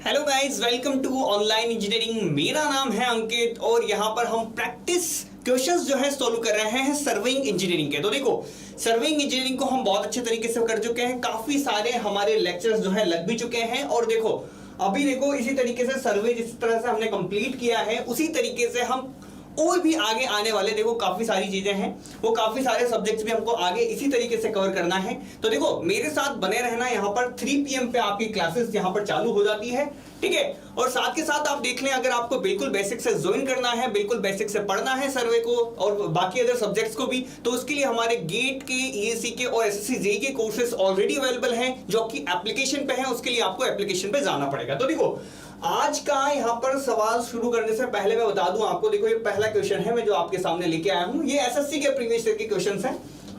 Hello guys, welcome to online engineering. मेरा नाम है अंकित और यहाँ पर हम प्रैक्टिस क्वेश्चंस जो है सोल्व कर रहे हैं सर्वेइंग इंजीनियरिंग के। तो देखो, सर्वेइंग इंजीनियरिंग को हम बहुत अच्छे तरीके से कर चुके हैं, काफी सारे हमारे लेक्चर्स जो है लग भी चुके हैं। और देखो अभी देखो इसी तरीके से सर्वे जिस तरह से हमने कंप्लीट किया है उसी तरीके से हम और भी आगे आने वाले देखो काफी सारी चीजें हैं, वो काफी सारे सब्जेक्ट्स भी हमको आगे इसी तरीके से कवर करना है। तो देखो मेरे साथ बने रहना, यहाँ पर 3 PM पे आपकी क्लासेस यहाँ पर चालू हो जाती है, ठीक है। और साथ के साथ आप देख लें, अगर आपको बिल्कुल बेसिक से ज्वाइन करना है, बिल्कुल बेसिक से पढ़ना है सर्वे को और बाकी अदर सब्जेक्ट्स को भी, तो उसके लिए हमारे गेट के, ईएसी के और एसएससी जेईई के कोर्सेज ऑलरेडी अवेलेबल हैं जो कि एप्लीकेशन पे है। उसके लिए आपको एप्लीकेशन पे जाना पड़ेगा। तो देखो आज का यहाँ पर सवाल शुरू करने से पहले मैं बता दूं आपको, देखो ये पहला क्वेश्चन है मैं जो आपके सामने लेके आया हूं, ये एसएससी के प्रीवियस ईयर के क्वेश्चंस हैं,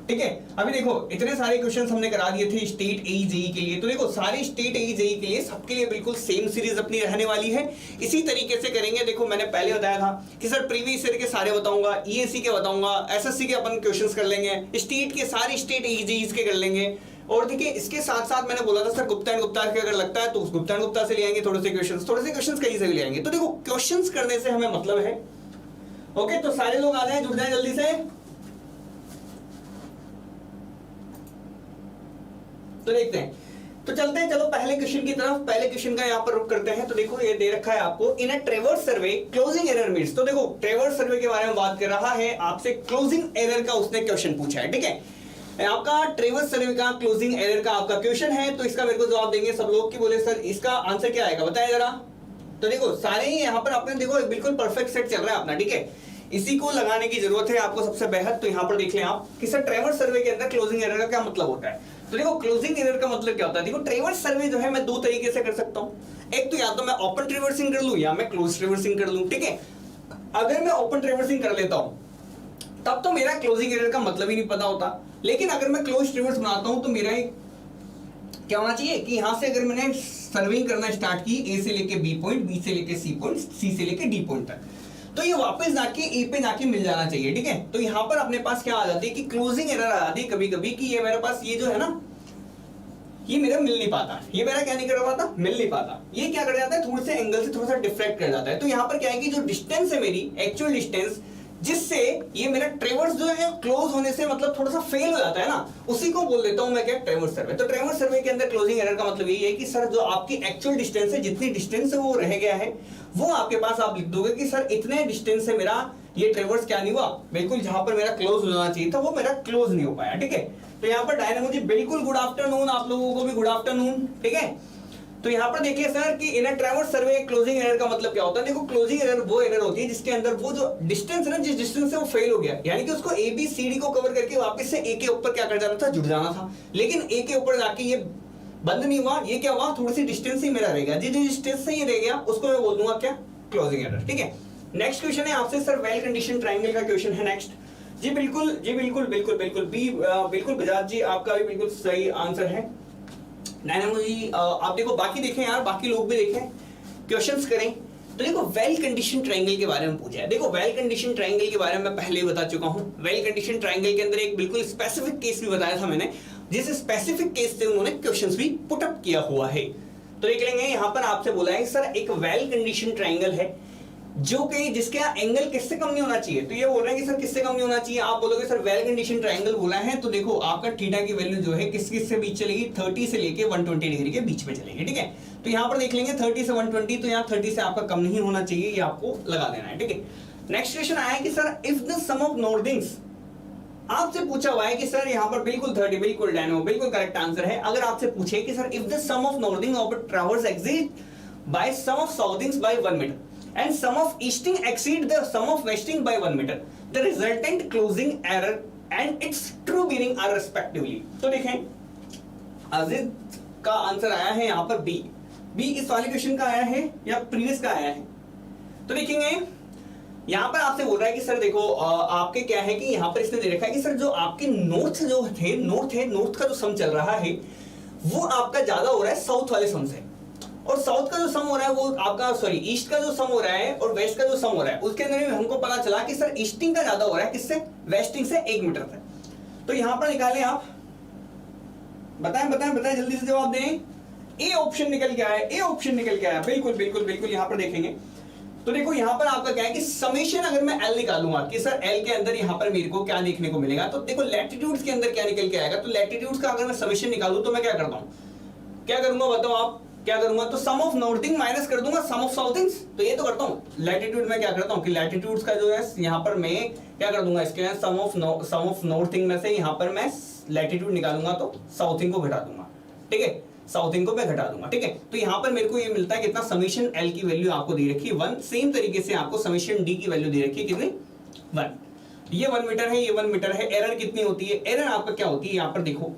ठीक है। अभी देखो इतने सारे क्वेश्चंस हमने करा दिए थे स्टेट एई जेईई के लिए। तो देखो सारे स्टेट एई जेईई के लिए सबके लिए बिल्कुल सेम सीरीज अपनी रहने वाली है, इसी तरीके से करेंगे। देखो मैंने पहले बताया था कि सर प्रीवियस ईयर के सारे बताऊंगा, ईएससी के बताऊंगा, एसएससी के अपन क्वेश्चंस कर लेंगे, स्टेट के सारे स्टेट एई जेईई के कर लेंगे। और देखिए इसके साथ साथ मैंने बोला था सर गुप्ता एंड गुप्ता के अगर लगता है तो उस गुप्ता एंड गुप्ता से ले आएंगे थोड़े से क्वेश्चंस कहीं से भी ले आएंगे। तो देखो क्वेश्चंस करने से हमें मतलब है। ओके, तो सारे लोग आ जाएं, जुड़ जाएं जल्दी से। तो देखते हैं, तो चलते हैं, चलो पहले क्वेश्चन की तरफ। पहले क्वेश्चन का यहाँ पर रुक करते हैं। तो देखो ये दे रखा है आपको, इन अ ट्रेवर्स सर्वे क्लोजिंग एरर मीन्स। तो देखो ट्रेवर्स सर्वे के बारे में बात कर रहा है, आपसे क्लोजिंग एरर का उसने क्वेश्चन पूछा है, ठीक है। आपका ट्रेवर्स सर्वे का क्लोजिंग एरर का आपका क्वेश्चन है, तो इसका मेरे को जवाब देंगे सब लोग कि बोले सर इसका आंसर क्या आएगा, बताएं जरा। तो देखो सारे ही यहाँ पर आपने देखो बिल्कुल परफेक्ट सेट चल रहा है अपना, ठीक है। इसी को लगाने की जरूरत है आपको सबसे बेहद। तो यहाँ पर देख लें आप कि सर ट्रेवर्स सर्वे के अंदर क्लोजिंग एरर का क्या मतलब होता है। तो देखो क्लोजिंग एरर का मतलब क्या होता है, देखो ट्रेवर्स सर्वे जो है मैं दो तरीके से कर सकता हूँ। एक तो या तो मैं ओपन ट्रेवर्सिंग कर लूँ या मैं क्लोज ट्रेवर्सिंग कर लूँ, ठीक है। अगर मैं ओपन ट्रेवर्सिंग कर लेता हूँ तब तो मेरा क्लोजिंग एरर का मतलब ही नहीं पता होता। लेकिन अगर मैं क्लोज ट्रेवर्स बनाता हूं तो मेरा एक क्या होना चाहिए कि यहां से अगर मैंने सर्विंग करना स्टार्ट की ए से लेके बी पॉइंट, बी से लेके सी पॉइंट, सी से लेके डी पॉइंट तक, तो ये वापस जाके ए पे जाके मिल जाना चाहिए, ठीक है। तो यहां पर अपने पास क्या आ जाती है कि क्लोजिंग एरर आ जाती है कभी कभी कि ये मेरे पास ये जो है ना, ये मेरा मिल नहीं पाता, ये मेरा क्या नहीं कर पाता, मिल नहीं पाता। ये क्या कर जाता है, थोड़े से एंगल से थोड़ा सा डिफ्रेक्ट कर जाता है। तो यहां पर क्या है कि जो डिस्टेंस है मेरी एक्चुअल डिस्टेंस, जिससे ये मेरा ट्रेवर्स जो है क्लोज होने से मतलब थोड़ा सा फेल हो जाता है ना, उसी को बोल देता हूं मैं क्या, ट्रेवर्स सर्वे। तो ट्रेवर्स सर्वे के अंदर क्लोजिंग एरर का मतलब यही है कि सर जो आपकी एक्चुअल डिस्टेंस है, जितनी डिस्टेंस से वो रह गया है, वो आपके पास आप लिख दोगे कि सर इतने डिस्टेंस से मेरा ये ट्रेवर्स क्या नहीं हुआ, बिल्कुल जहां पर मेरा क्लोज हो जाना चाहिए था वो मेरा क्लोज नहीं हो पाया, ठीक है। तो यहाँ पर डायनामो जी बिल्कुल गुड आफ्टरनून, आप लोगों को भी गुड आफ्टरनून, ठीक है। तो यहाँ पर देखिए सर कि इन अ ट्रेवर्स सर्वे क्लोजिंग एरर का मतलब क्या होता है। देखो क्लोजिंग एरर वो एरर होती है जिसके अंदर वो जो डिस्टेंस है ना, जिस डिस्टेंस से वो फेल हो गया, यानी कि उसको ए बी सी डी को कवर करके वापस से ए के ऊपर क्या कर जाना था, जुड़ जाना था। लेकिन ए के ऊपर जाके ये बंद नहीं हुआ, ये क्या हुआ, थोड़ी सी डिस्टेंस ही मेरा रह गया, जिस डिस्टेंस से ये रह गया उसको मैं बोल दूंगा क्या, क्लोजिंग एरर, ठीक है। नेक्स्ट क्वेश्चन है आपसे सर वेल कंडीशन ट्रायंगल का क्वेश्चन है नेक्स्ट। जी बिल्कुल जी बिल्कुल बिल्कुल बिल्कुल बिल्कुल बजाज जी आपका भी बिल्कुल सही आंसर है। डायनामो जी आप देखो बाकी देखें यार, बाकी लोग भी देखें, क्वेश्चंस करें। तो देखो वेल कंडीशन ट्रायंगल के बारे में पूछा है। देखो वेल कंडीशन ट्रायंगल के बारे में मैं पहले ही बता चुका हूं। वेल कंडीशन ट्रायंगल के अंदर एक बिल्कुल स्पेसिफिक केस भी बताया था मैंने, जिस स्पेसिफिक केस से उन्होंने क्वेश्चंस भी पुट अप किया हुआ है। तो देख लेंगे, यहां पर आपसे बोला है सर एक वेल कंडीशन ट्रायंगल है जो कि जिसके एंगल किससे कम नहीं होना चाहिए। तो ये बोल रहे हैं कि सर किससे कम नहीं होना चाहिए, आप बोलोगे सर वेल कंडीशन ट्रायंगल बोला है तो देखो आपका थीटा की वैल्यू जो है किस किस से बीच चलेगी, 30 से लेके 120 डिग्री के बीच में चलेगी, ठीक है। तो यहां पर देख लेंगे 30 से 120, तो यहाँ 30 से आपका कम नहीं होना चाहिए, ये आपको लगा देना है, ठीक है। नेक्स्ट क्वेश्चन आया कि sir if the sum of northings, आपसे पूछा हुआ है कि सर यहाँ पर बिल्कुल 30 बिल्कुल डायनामो बिल्कुल करेक्ट आंसर है। अगर आपसे पूछे कि sir if the sum of northing of a traverse exceed by sum of southings by 1 metre and sum of easting exceed the sum of westing by 1 meter, the resultant closing error and its true meaning are respectively। तो देखें अजीत का answer आया है यहाँ पर B. B इस वाले question का आया है या प्रीवियस का आया है। तो देखेंगे यहाँ पर आपसे बोल रहा है कि सर देखो आपके क्या है कि यहाँ पर इसने दे रखा है कि सर जो आपके नॉर्थ जो थे, नॉर्थ का जो सम चल रहा है वो आपका ज्यादा हो रहा है साउथ वाले सम से, और साउथ का जो सम हो रहा है वो आपका सॉरी ईस्ट का जो सम हो रहा है और वेस्ट का जो सम हो रहा है उसके अंदर भी हमको पता चला कि सर ईस्टिंग का ज्यादा हो रहा है किससे, वेस्टिंग से 1 मीटर तक। तो यहां पर निकालें आप, बताएं जल्दी से जवाब दें। ए ऑप्शन निकल के आया, ए ऑप्शन निकल के आया, बिल्कुल बिल्कुल बिल्कुल। यहां पर देखेंगे तो देखो यहां पर आपका क्या है कि समेशन अगर मैं एल निकालूंगा कि सर एल के अंदर यहां पर मेरे को क्या देखने को मिलेगा, तो देखो लैटिट्यूड्स के अंदर क्या निकल के आएगा, तो लैटिट्यूड्स का अगर मैं समेशन निकालूं तो मैं क्या करता हूं, क्या करूंगा बताओ आप, क्या करूंगा, तो सम ऑफ नॉर्थिंग माइनस कर दूंगा सम ऑफ साउथिंग्स। तो ये तो करता हूं लैटिट्यूड में, क्या करता हूं कि लैटिट्यूड्स का जो है यहां पर मैं क्या कर दूंगा, इसके सम ऑफ नॉर्थिंग में से यहां पर मैं लैटिट्यूड निकालूंगा तो साउथिंग को घटा दूंगा, ठीक है, साउथिंग को मैं घटा दूंगा, ठीक है। तो यहां पर मेरे को ये मिलता है कितना, समेशन एल की वैल्यू आपको दे रखी है 1, सेम तरीके से आपको समेशन डी की वैल्यू दे रखी है कितनी 1। ये 1 मीटर है, ये 1 मीटर है। एरर कितनी होती है, एरर आपका क्या होती है, यहां पर देखो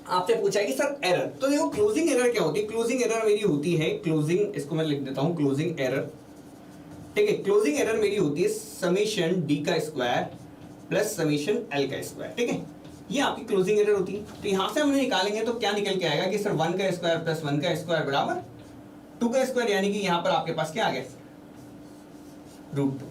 आपसे पूछा है कि सर एरर, तो देखो क्लोजिंग एरर क्या होती है, क्लोजिंग एरर मेरी होती है क्लोजिंग, इसको मैं लिख देता हूं क्लोजिंग एरर, ठीक है। क्लोजिंग एरर मेरी होती है समेशन डी का स्क्वायर प्लस समेशन एल का स्क्वायर, ठीक है, ये आपकी क्लोजिंग एरर होती है। तो यहां से हमने निकालेंगे तो क्या निकल के आएगा कि सर 1 का स्क्वायर प्लस 1 का स्क्वायर बराबर 2 का स्क्वायर, यानी कि यहां पर आपके पास क्या आ गया √2,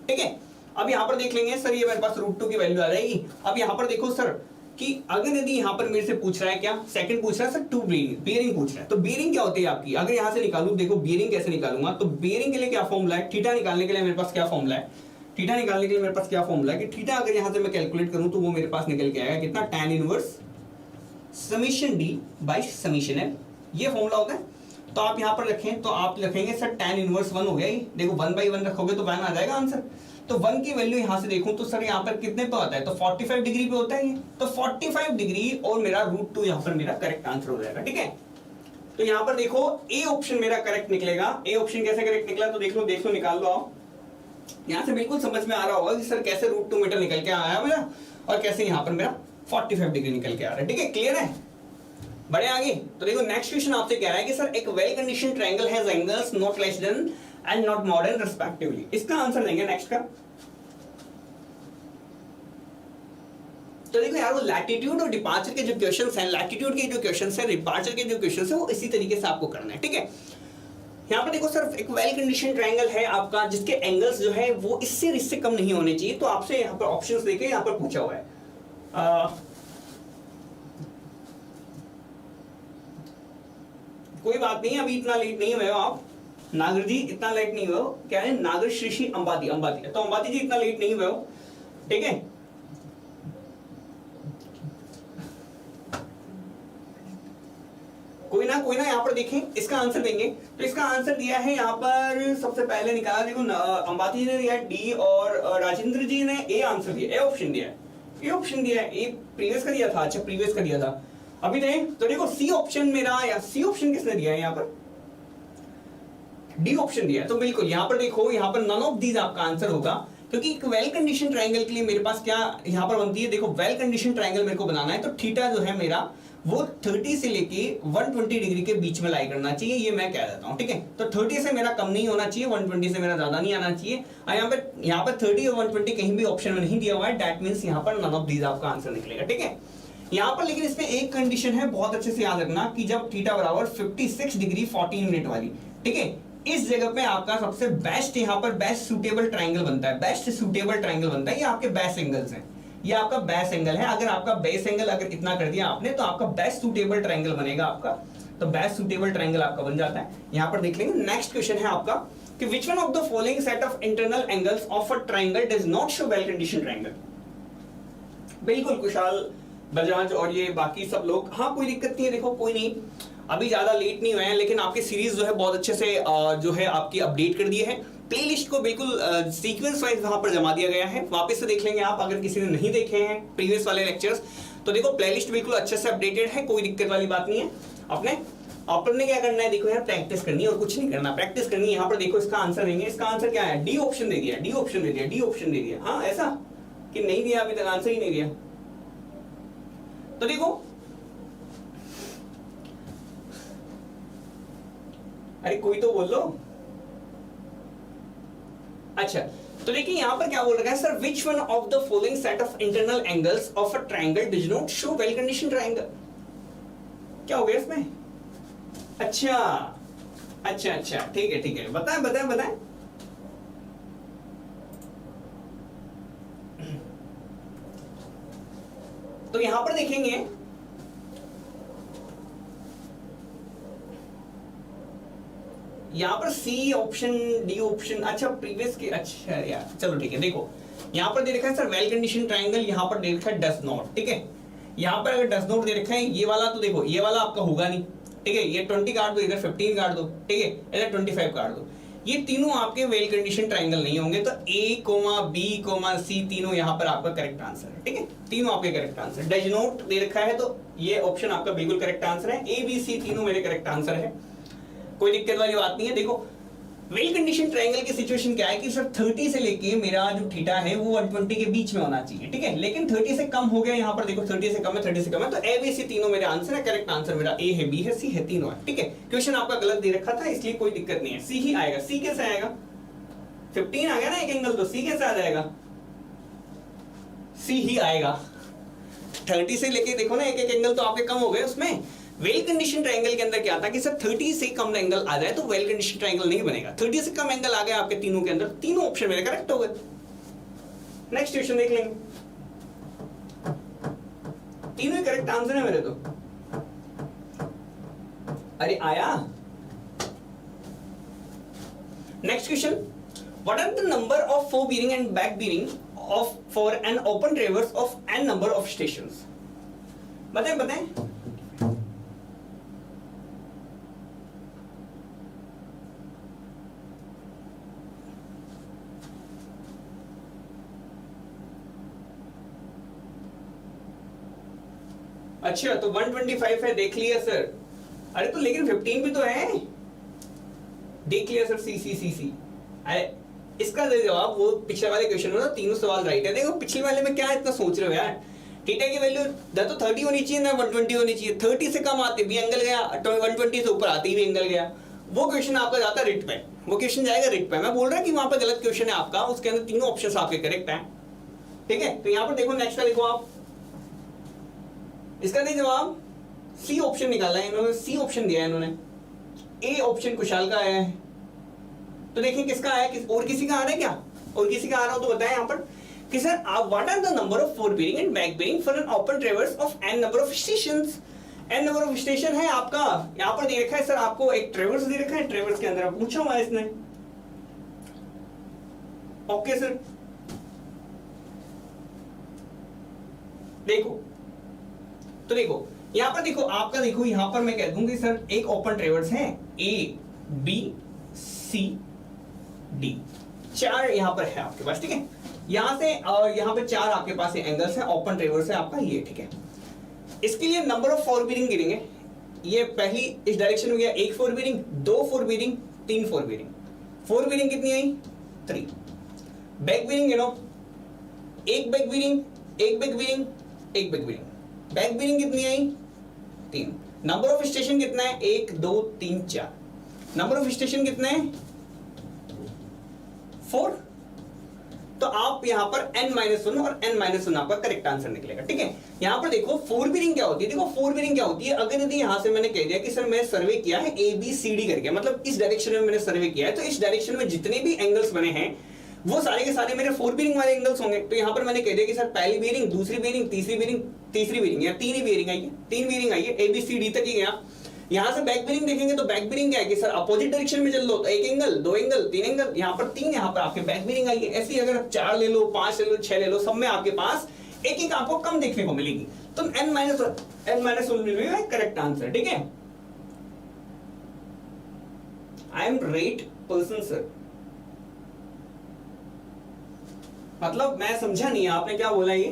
ठीक है। अब यहां पर देख लेंगे सर ये मेरे पास √2 की वैल्यू आ जाएगी। अब यहां पर देखो सर कि अगर यदि यहां पर मेरे से पूछ रहा है, क्या सेकंड पूछ रहा है सर, टू बेयरिंग पूछ रहा है, तो बेयरिंग क्या होती है आपकी, अगर यहां से निकालूं, देखो बेयरिंग कैसे निकालूंगा, तो बेयरिंग के लिए क्या फॉर्मूला है, थीटा निकालने के लिए मेरे पास क्या फॉर्मूला है, थीटा निकालने के लिए मेरे पास क्या फॉर्मूला है कि थीटा अगर यहां से मैं कैलकुलेट करूं तो वो मेरे पास निकल के आएगा कितना, tan inverse summation D by summation L, ये फॉर्मूला होता है। तो आप यहां पर रखें तो आप लिखेंगे सर tan इनवर्स 1 हो गया, ये देखो 1/1 रखोगे तो 1 आ जाएगा आंसर। तो 1 की वैल्यू यहां से देखूं तो सर यहां पर कितने पे होता है, तो 45 डिग्री पे होता है ये, तो 45 डिग्री और मेरा √2 यहां पर मेरा करेक्ट आंसर हो जाएगा, ठीक है। तो यहां पर देखो ए ऑप्शन मेरा करेक्ट निकलेगा। ए ऑप्शन कैसे करेक्ट निकला, तो देख लो निकाल लो आप, यहां से बिल्कुल समझ में आ रहा होगा कि सर कैसे √2 मीटर निकल के आया मेरा और कैसे यहां पर मेरा 45 डिग्री निकल के आ रहा है, ठीक है, क्लियर है। बड़े आगे तो देखो नेक्स्ट क्वेश्चन आपसे कह रहा है कि सर एक well condition triangle has angles not less than and not more than respectively, इसका आंसर देंगे नेक्स्ट का। तो देखो यार वो लैटिट्यूड और डिपार्चर के जो क्वेश्चंस हैं, लैटिट्यूड के जो क्वेश्चंस हैं, डिपार्चर के जो क्वेश्चंस हैं, वो इसी तरीके से आपको करना है, ठीक है। यहाँ पर देखो सर एक वेल कंडीशन ट्रायंगल है आपका जिसके एंगल्स जो है वो इससे कम नहीं होने चाहिए, तो आपसे यहाँ पर ऑप्शंस देके यहाँ पर पूछा हुआ है। कोई बात नहीं, अभी इतना लेट नहीं हुए हो आप, नागर जी इतना लेट नहीं हुए हो, क्या है नागर श्री अंबाती, तो अंबाती जी इतना लेट नहीं हुए हो, ठीक है। कोई ना यहाँ पर देखें इसका आंसर देंगे। तो इसका आंसर दिया है यहाँ पर सबसे पहले निकाला, देखो अंबाती जी ने दिया डी और राजेंद्र जी ने ए आंसर दिया, ए ऑप्शन दिया है, ए ऑप्शन दिया है, ए प्रीवियस का दिया था, अच्छा प्रीवियस का दिया था अभी दें। तो देखो सी ऑप्शन मेरा, या सी ऑप्शन किसने दिया है, यहाँ पर डी ऑप्शन दिया है। तो बिल्कुल यहाँ पर देखो, यहाँ पर नन ऑफ दीज आपका आंसर होगा, क्योंकि एक वेल कंडीशन ट्रायंगल के लिए मेरे पास क्या यहाँ पर बनती है, देखो वेल कंडीशन ट्रायंगल मेरे को बनाना है तो थीटा जो है मेरा वो 30 से लेके 120 डिग्री के बीच में लाई करना चाहिए, ये मैं कह देता हूँ, ठीक है। तो 30 से मेरा कम नहीं होना चाहिए, 120 से मेरा ज्यादा नहीं आना चाहिए। यहाँ पर 30 और 120 कहीं भी ऑप्शन में नहीं दिया हुआ है, दैट मींस यहाँ पर नन ऑफ दीज आपका आंसर निकलेगा, ठीक है। यहाँ पर लेकिन इसमें एक कंडीशन है, बहुत अच्छे से याद रखना कि जब थीटा बराबर 56 डिग्री 14 मिनट वाली, ठीक है, इस जगह पे आपका सबसे बेस्ट यहाँ पर बेस्ट सूटेबल ट्रायंगल बनता है, बेस्ट सूटेबल ट्रायंगल बनता है, ये आपके बेस्ट एंगल्स हैं, ये आपका बेस एंगल है। अगर आपका बेस एंगल अगर इतना कर दिया आपने तो आपका बेस्ट सूटेबल ट्रायंगल बनेगा आपका, तो बेस्ट सूटेबल ट्रायंगल आपका बन जाता है। यहां पर देख लेंगे नेक्स्ट क्वेश्चन है आपका कि which one of the following set of internal angles of a triangle does not show well condition triangle. बिल्कुल कुशाल बजाज और ये बाकी सब लोग, हाँ कोई दिक्कत नहीं है, देखो कोई नहीं, अभी ज्यादा लेट नहीं हुए हैं, लेकिन आपकी सीरीज जो है बहुत अच्छे से जो है आपकी अपडेट कर दी है, प्लेलिस्ट को बिल्कुल सीक्वेंस वाइज वहां पर जमा दिया गया है, वापस से देख लेंगे आप अगर किसी ने नहीं देखे हैं प्रीवियस वाले लेक्चर्स, तो देखो प्लेलिस्ट बिल्कुल अच्छे से अपडेटेड है, कोई दिक्कत वाली बात नहीं है। आपने क्या करना है, देखो यार प्रैक्टिस करनी है और कुछ नहीं करना, प्रैक्टिस करनी है। यहाँ पर देखो इसका आंसर देंगे, इसका आंसर क्या है, डी ऑप्शन दे दिया, डी ऑप्शन दे दिया, डी ऑप्शन दे दिया। हाँ ऐसा कि नहीं दिया अभी तक, आंसर ही नहीं दिया, तो देखो अरे कोई तो बोल लो। अच्छा तो देखिए यहां पर क्या बोल रखा है, sir which one of the following set of internal angles of a triangle does not show well condition triangle. क्या हो गया इसमें, अच्छा अच्छा अच्छा ठीक है ठीक है, बताएं बताएं बताएं। तो यहां पर देखेंगे यहाँ पर सी ऑप्शन, डी ऑप्शन, अच्छा प्रीवियस के, अच्छा यार चलो ठीक है। देखो यहाँ पर दे रखा है सर वेल कंडीशन ट्रायंगल, यहाँ पर दे रखा है डज नॉट, ठीक है। यहाँ पर अगर डज नॉट दे रखा है ये वाला, तो देखो ये वाला आपका होगा नहीं, ठीक है। ये 20 काट दो, इधर 15 काट दो, ठीक है, इधर 25 काट दो, ये तीनों आपके वेल कंडीशन ट्रायंगल नहीं होंगे। तो ए कोमा बी कोमा सी तीनों यहाँ पर आपका करेक्ट आंसर है, ठीक है, तीनों आपके correct answer. Does not they रखा है तो ये ऑप्शन आपका बिल्कुल करेक्ट आंसर है। ए बी सी तीनों मेरे करेक्ट आंसर है, कोई दिक्कत वाली बात नहीं है। देखो वेल कंडीशन ट्रायंगल की सिचुएशन क्या है कि सर 30 से लेके मेरा जो थीटा है वो 120 के बीच में होना चाहिए, ठीक है, लेकिन 30 से कम हो गया। यहाँ पर देखो 30 से कम है, 30 से कम है, तो ए बी सी तीनों मेरे आंसर है। करेक्ट आंसर मेरा ए है, बी है, सी है, तीनों है, ठीक है। क्वेश्चन आपका गलत दे रखा था इसलिए कोई दिक्कत नहीं है, सी ही आएगा। सी कैसे आएगा, 15 आ गया ना एक एंगल, तो सी कैसे आ जाएगा, सी ही आएगा। 30 से लेके देखो ना एक एक एंगल तो आपके कम हो गए। उसमें वेल कंडीशन ट्रायंगल के अंदर क्या था कि सर 30 से कम एंगल आ जाए तो वेल कंडीशन ट्रायंगल नहीं बनेगा। 30 से कम एंगल आ गया आपके तीनों के अंदर, तीनों ऑप्शन मेरे करेक्ट हो गए। नेक्स्ट क्वेश्चन देख लेंगे, तीनों करेक्ट आंसर है मेरे तो। अरे आया। Next question, what are the number of fore bearing and back bearing of for an open traverse of N number of stations. बताएं बताएं। अच्छा तो 125 है, देख लिया सर। अरे तो लेकिन 15 भी तो है, देख लिया सर। सी सी सी सी। अरे इसका दे जवाब वो पिछले वाले क्वेश्चन में ना तीनों सवाल राइट है। देखो पिछले वाले में क्या इतना सोच रहे हो यार, थीटा की वैल्यू ना तो 30 होनी चाहिए ना 120 होनी चाहिए। 30 से कम आते भी एंगल गया, 120 से ऊपर आते भी एंगल गया। वो क्वेश्चन आपका जाता है रिट पे, वो क्वेश्चन जाएगा रिट पे। मैं बोल रहा कि वहां पर गलत क्वेश्चन है आपका, उसके अंदर तीनों ऑप्शन आपके करेक्ट है, ठीक है। तो यहाँ पर देखो नेक्स्ट का देखो आप, इसका नहीं जवाब सी ऑप्शन निकाला है इन्होंने, सी ऑप्शन दिया है इन्होंने। ए ऑप्शन कुशाल का आया है, तो देखिए किसका आया है, और किसी का आ रहा है क्या, और किसी का आ रहा हो तो बताएं यहाँ पर कि sir what are the number of fore bearing and back bearing for an open traverse of N number of stations. N number of station है आपका, यहाँ पर दे रखा है सर आपको एक ट्रेवर्स दे रखा है, ट्रेवर्स के अंदर पूछा हुआ है इसने। ओके सर, देखो तो देखो यहां पर देखो आपका, देखो यहां पर मैं कह दूंगी सर एक ओपन ट्रेवर्स है, ए बी सी डी, चार यहां पर है आपके पास, ठीक है। यहां से और यहां पे चार आपके पास एंगल्स है, ओपन ट्रेवर्स है आपका ये, ठीक है। इसके लिए नंबर ऑफ फोर बीयरिंग गिरेंगे। ये पहली इस डायरेक्शन में गया एक फोर बीयरिंग, दो फोर बीयरिंग, तीन फोर बीयरिंग। फोर बीयरिंग कितनी आई 3। बैक बीयरिंग गिनो, एक बैक बीयरिंग, एक बैक बीयरिंग, एक बैक बीयरिंग। बैक बीयरिंग कितनी आई 3। नंबर ऑफ स्टेशन कितना है 1 2 3 4। नंबर ऑफ स्टेशन कितने हैं 4। तो आप यहां पर n-1 और n-1 आपका करेक्ट आंसर निकलेगा, ठीक है। यहां पर देखो फोर बीयरिंग क्या होती है, देखो फोर बीयरिंग क्या होती है। अगर यदि यहां से मैंने कह दिया कि सर मैं सर्वे किया है ए बी सी डी करके, मतलब इस डायरेक्शन में मैंने सर्वे किया है, तो इस डायरेक्शन में जितने भी एंगल्स बने हैं वो सारे के सारे मेरे फोर बीयरिंग वाले एंगल्स होंगे। तो यहां पर मैंने कह दिया कि सर पहली बीयरिंग, दूसरी बीयरिंग, तीसरी बीयरिंग, तीसरी बीयरिंग, या तीन ही बीयरिंग आई है, तीन बीयरिंग आई है, ए बी सी डी तक ही गया। यहां से बैक बीयरिंग देखेंगे तो बैक बीयरिंग क्या है कि सर अपोजिट डायरेक्शन में चल लो, तो एक एंगल, दो एंगल, तीन एंगल, यहां पर तीन, यहां पर आपके बैक बीयरिंग आई है। ऐसे ही अगर 4 ले लो, 5 ले लो, 6 ले लो, सब में आपके पास एक एक आपको कम देखने को मिलेगी। तो n-1 मिलेगा करेक्ट आंसर, ठीक है। I am right person sir, मतलब मैं समझा नहीं आपने क्या बोला ये,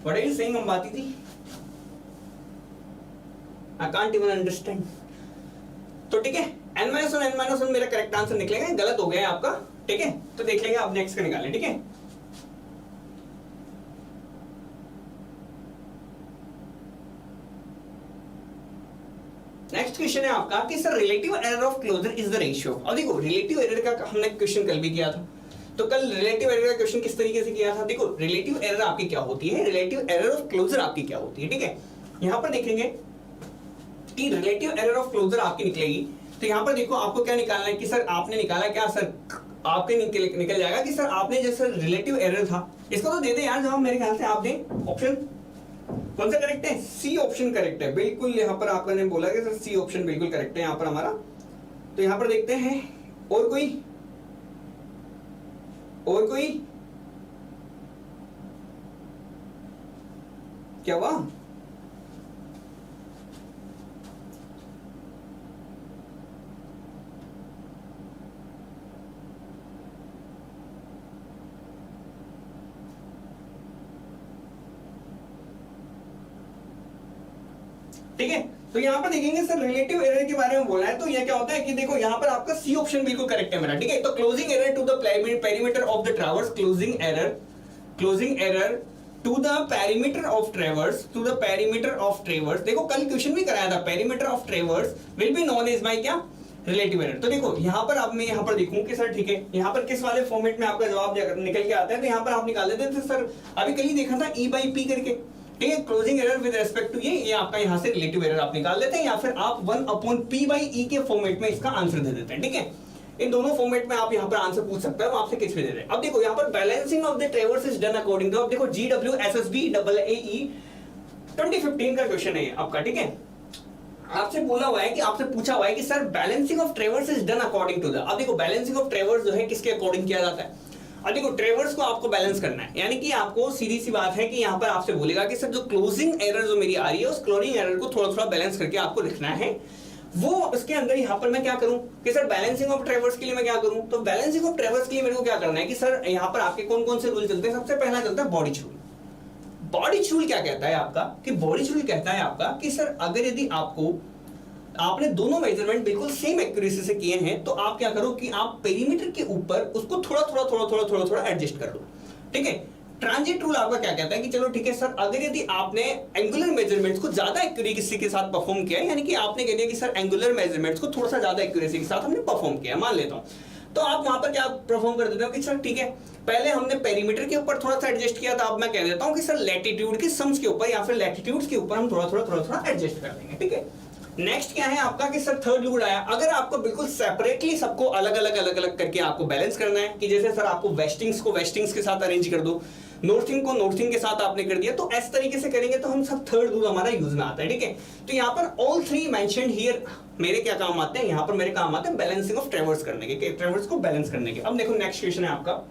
what are you saying Ambati ji, I can't even understand. तो ठीक है n-1 मेरा करेक्ट आंसर निकलेगा, गलत हो गया आपका, ठीक है। तो देख लेंगे आप नेक्स्ट का निकालें, ठीक है। नेक्स्ट क्वेश्चन है आपका कि sir relative error of closure is the ratio. अब देखो रिलेटिव एरर का हमने क्वेश्चन कल भी किया था, तो कल रिलेटिव एरर का क्वेश्चन किस तरीके से किया था। देखो रिलेटिव एरर आपकी क्या होती है, रिलेटिव एरर ऑफ क्लोजर आपकी क्या होती है, ठीक है। यहां पर देखेंगे कि रिलेटिव एरर ऑफ क्लोजर आपकी निकलेगी, तो यहां पर देखो आपको क्या निकालना है कि सर आपने निकाला क्या, सर आपके निकल जाएगा कि सर आपने जैसे रिलेटिव एरर था, इसको तो दे दे यार जवाब, मेरे ख्याल से आप दें। ऑप्शन कौन सा करेक्ट है, सी ऑप्शन करेक्ट है बिल्कुल। यहां पर आपने बोला कि सर सी ऑप्शन बिल्कुल करेक्ट है यहाँ पर हमारा। तो यहां पर देखते हैं और कोई क्या हुआ? ठीक है, तो यहां पर देखेंगे सर रिलेटिव एरर के बारे में बोला है, तो ये क्या होता है कि देखो यहां पर आपका सी ऑप्शन बिल्कुल करेक्ट है मेरा। ठीक है, तो closing error to the perimeter of the traverse, closing error to the perimeter of traverse, देखो कल क्वेश्चन भी कराया था, perimeter of traverse will be known as by क्या, रिलेटिव एरर। तो देखो यहां पर अब मैं यहां पर देखूं कि सर ठीक है यहां पर किस वाले फॉर्मेट में आपका जवाब निकल के आता है, तो यहां पर आप निकाल देते थे सर, अभी कल ही देखा था E by P करके। ठीक है, closing error with respect to ये आपका यहां से रिलेटिव एरर आप निकाल देते हैं, या फिर आप 1/P/E के फॉर्मेट में इसका आंसर दे देते हैं। ठीक है, इन दोनों फॉर्मेट में आप यहां पर आंसर पूछ सकते हैं, आपसे किस भी दे रहे हैं। अब देखो यहां पर balancing of the traverse is done according to, अब देखो GWSSB/AE 2015 का क्वेश्चन है आपका। ठीक है, आपसे बोला हुआ है कि आपसे पूछा हुआ है कि sir balancing of traverse is done according to the, अब देखो बैलेंसिंग ऑफ ट्रैवर्स जो है किसके अकॉर्डिंग किया जाता है। अब देखो ट्रैवर्स को आपको बैलेंस करना है, यानी कि आपको सीधी सी बात है कि यहां पर आपसे बोलेगा कि सर जो क्लोजिंग एरर जो मेरी आ रही है उस क्लोजिंग एरर को थोड़ा थोड़ा बैलेंस करके आपको लिखना है। वो उसके अंदर यहां पर मैं क्या करूं कि सर बैलेंसिंग ऑफ ट्रैवर्स के लिए मैं क्या करूं, तो बैलेंसिंग ऑफ ट्रैवर्स के लिए मेरे को क्या करना है कि सर यहां पर आपके कौन कौन से रूल चलते हैं। सबसे पहला चलता है बॉडी रूल। बॉडी रूल क्या कहता है आपका कि बॉडी रूल कहता है आपका कि सर अगर यदि आपने दोनों मेजरमेंट बिल्कुल सेम एक्यूरेसी से किए हैं तो आप क्या करो कि आप पेरीमीटर के ऊपर उसको थोड़ा एडजस्ट कर लो। ठीक है, ट्रांजिट रूल आपका क्या कहता है कि चलो ठीक है सर, अगर यदि आपने एंगुलर मेजरमेंट्स को ज्यादा एक्यूरेसी के साथ परफॉर्म किया है, यानी कि आपने कह दिया कि सर एंगुलर मेजरमेंट्स को थोड़ा सा ज्यादा एक्यूरेसी के साथ हमने परफॉर्म किया, मान लेता हूं, तो आप वहां पर क्या परफॉर्म कर देते हो कि सर ठीक है पहले हमने पेरीमीटर के ऊपर थोड़ा सा एडजस्ट किया था, अब मैं कह देता हूं कि सर लैटिट्यूड के सम्स के ऊपर या फिर लैटिट्यूड्स के ऊपर हम थोड़ा एडजस्ट कर देंगे। ठीक है, नेक्स्ट क्या है आपका कि सर थर्ड रूल आया, अगर आपको बिल्कुल सेपरेटली सबको अलग अलग करके आपको बैलेंस करना है कि जैसे सर आपको वेस्टिंग्स के साथ अरेंज कर दो, नॉर्थिंग को नॉर्थिंग के साथ आपने कर दिया, तो इस तरीके से करेंगे तो हम सब थर्ड रूल हमारा यूज में आता है। ठीक है, तो यहाँ पर ऑल थ्री मेंशन्ड हियर मेरे क्या काम आते हैं, यहाँ पर मेरे काम आते हैं बैलेंसिंग ऑफ ट्रैवर्स करने के, ट्रैवर्स को बैलेंस करने के। अब देखो नेक्स्ट क्वेश्चन है आपका,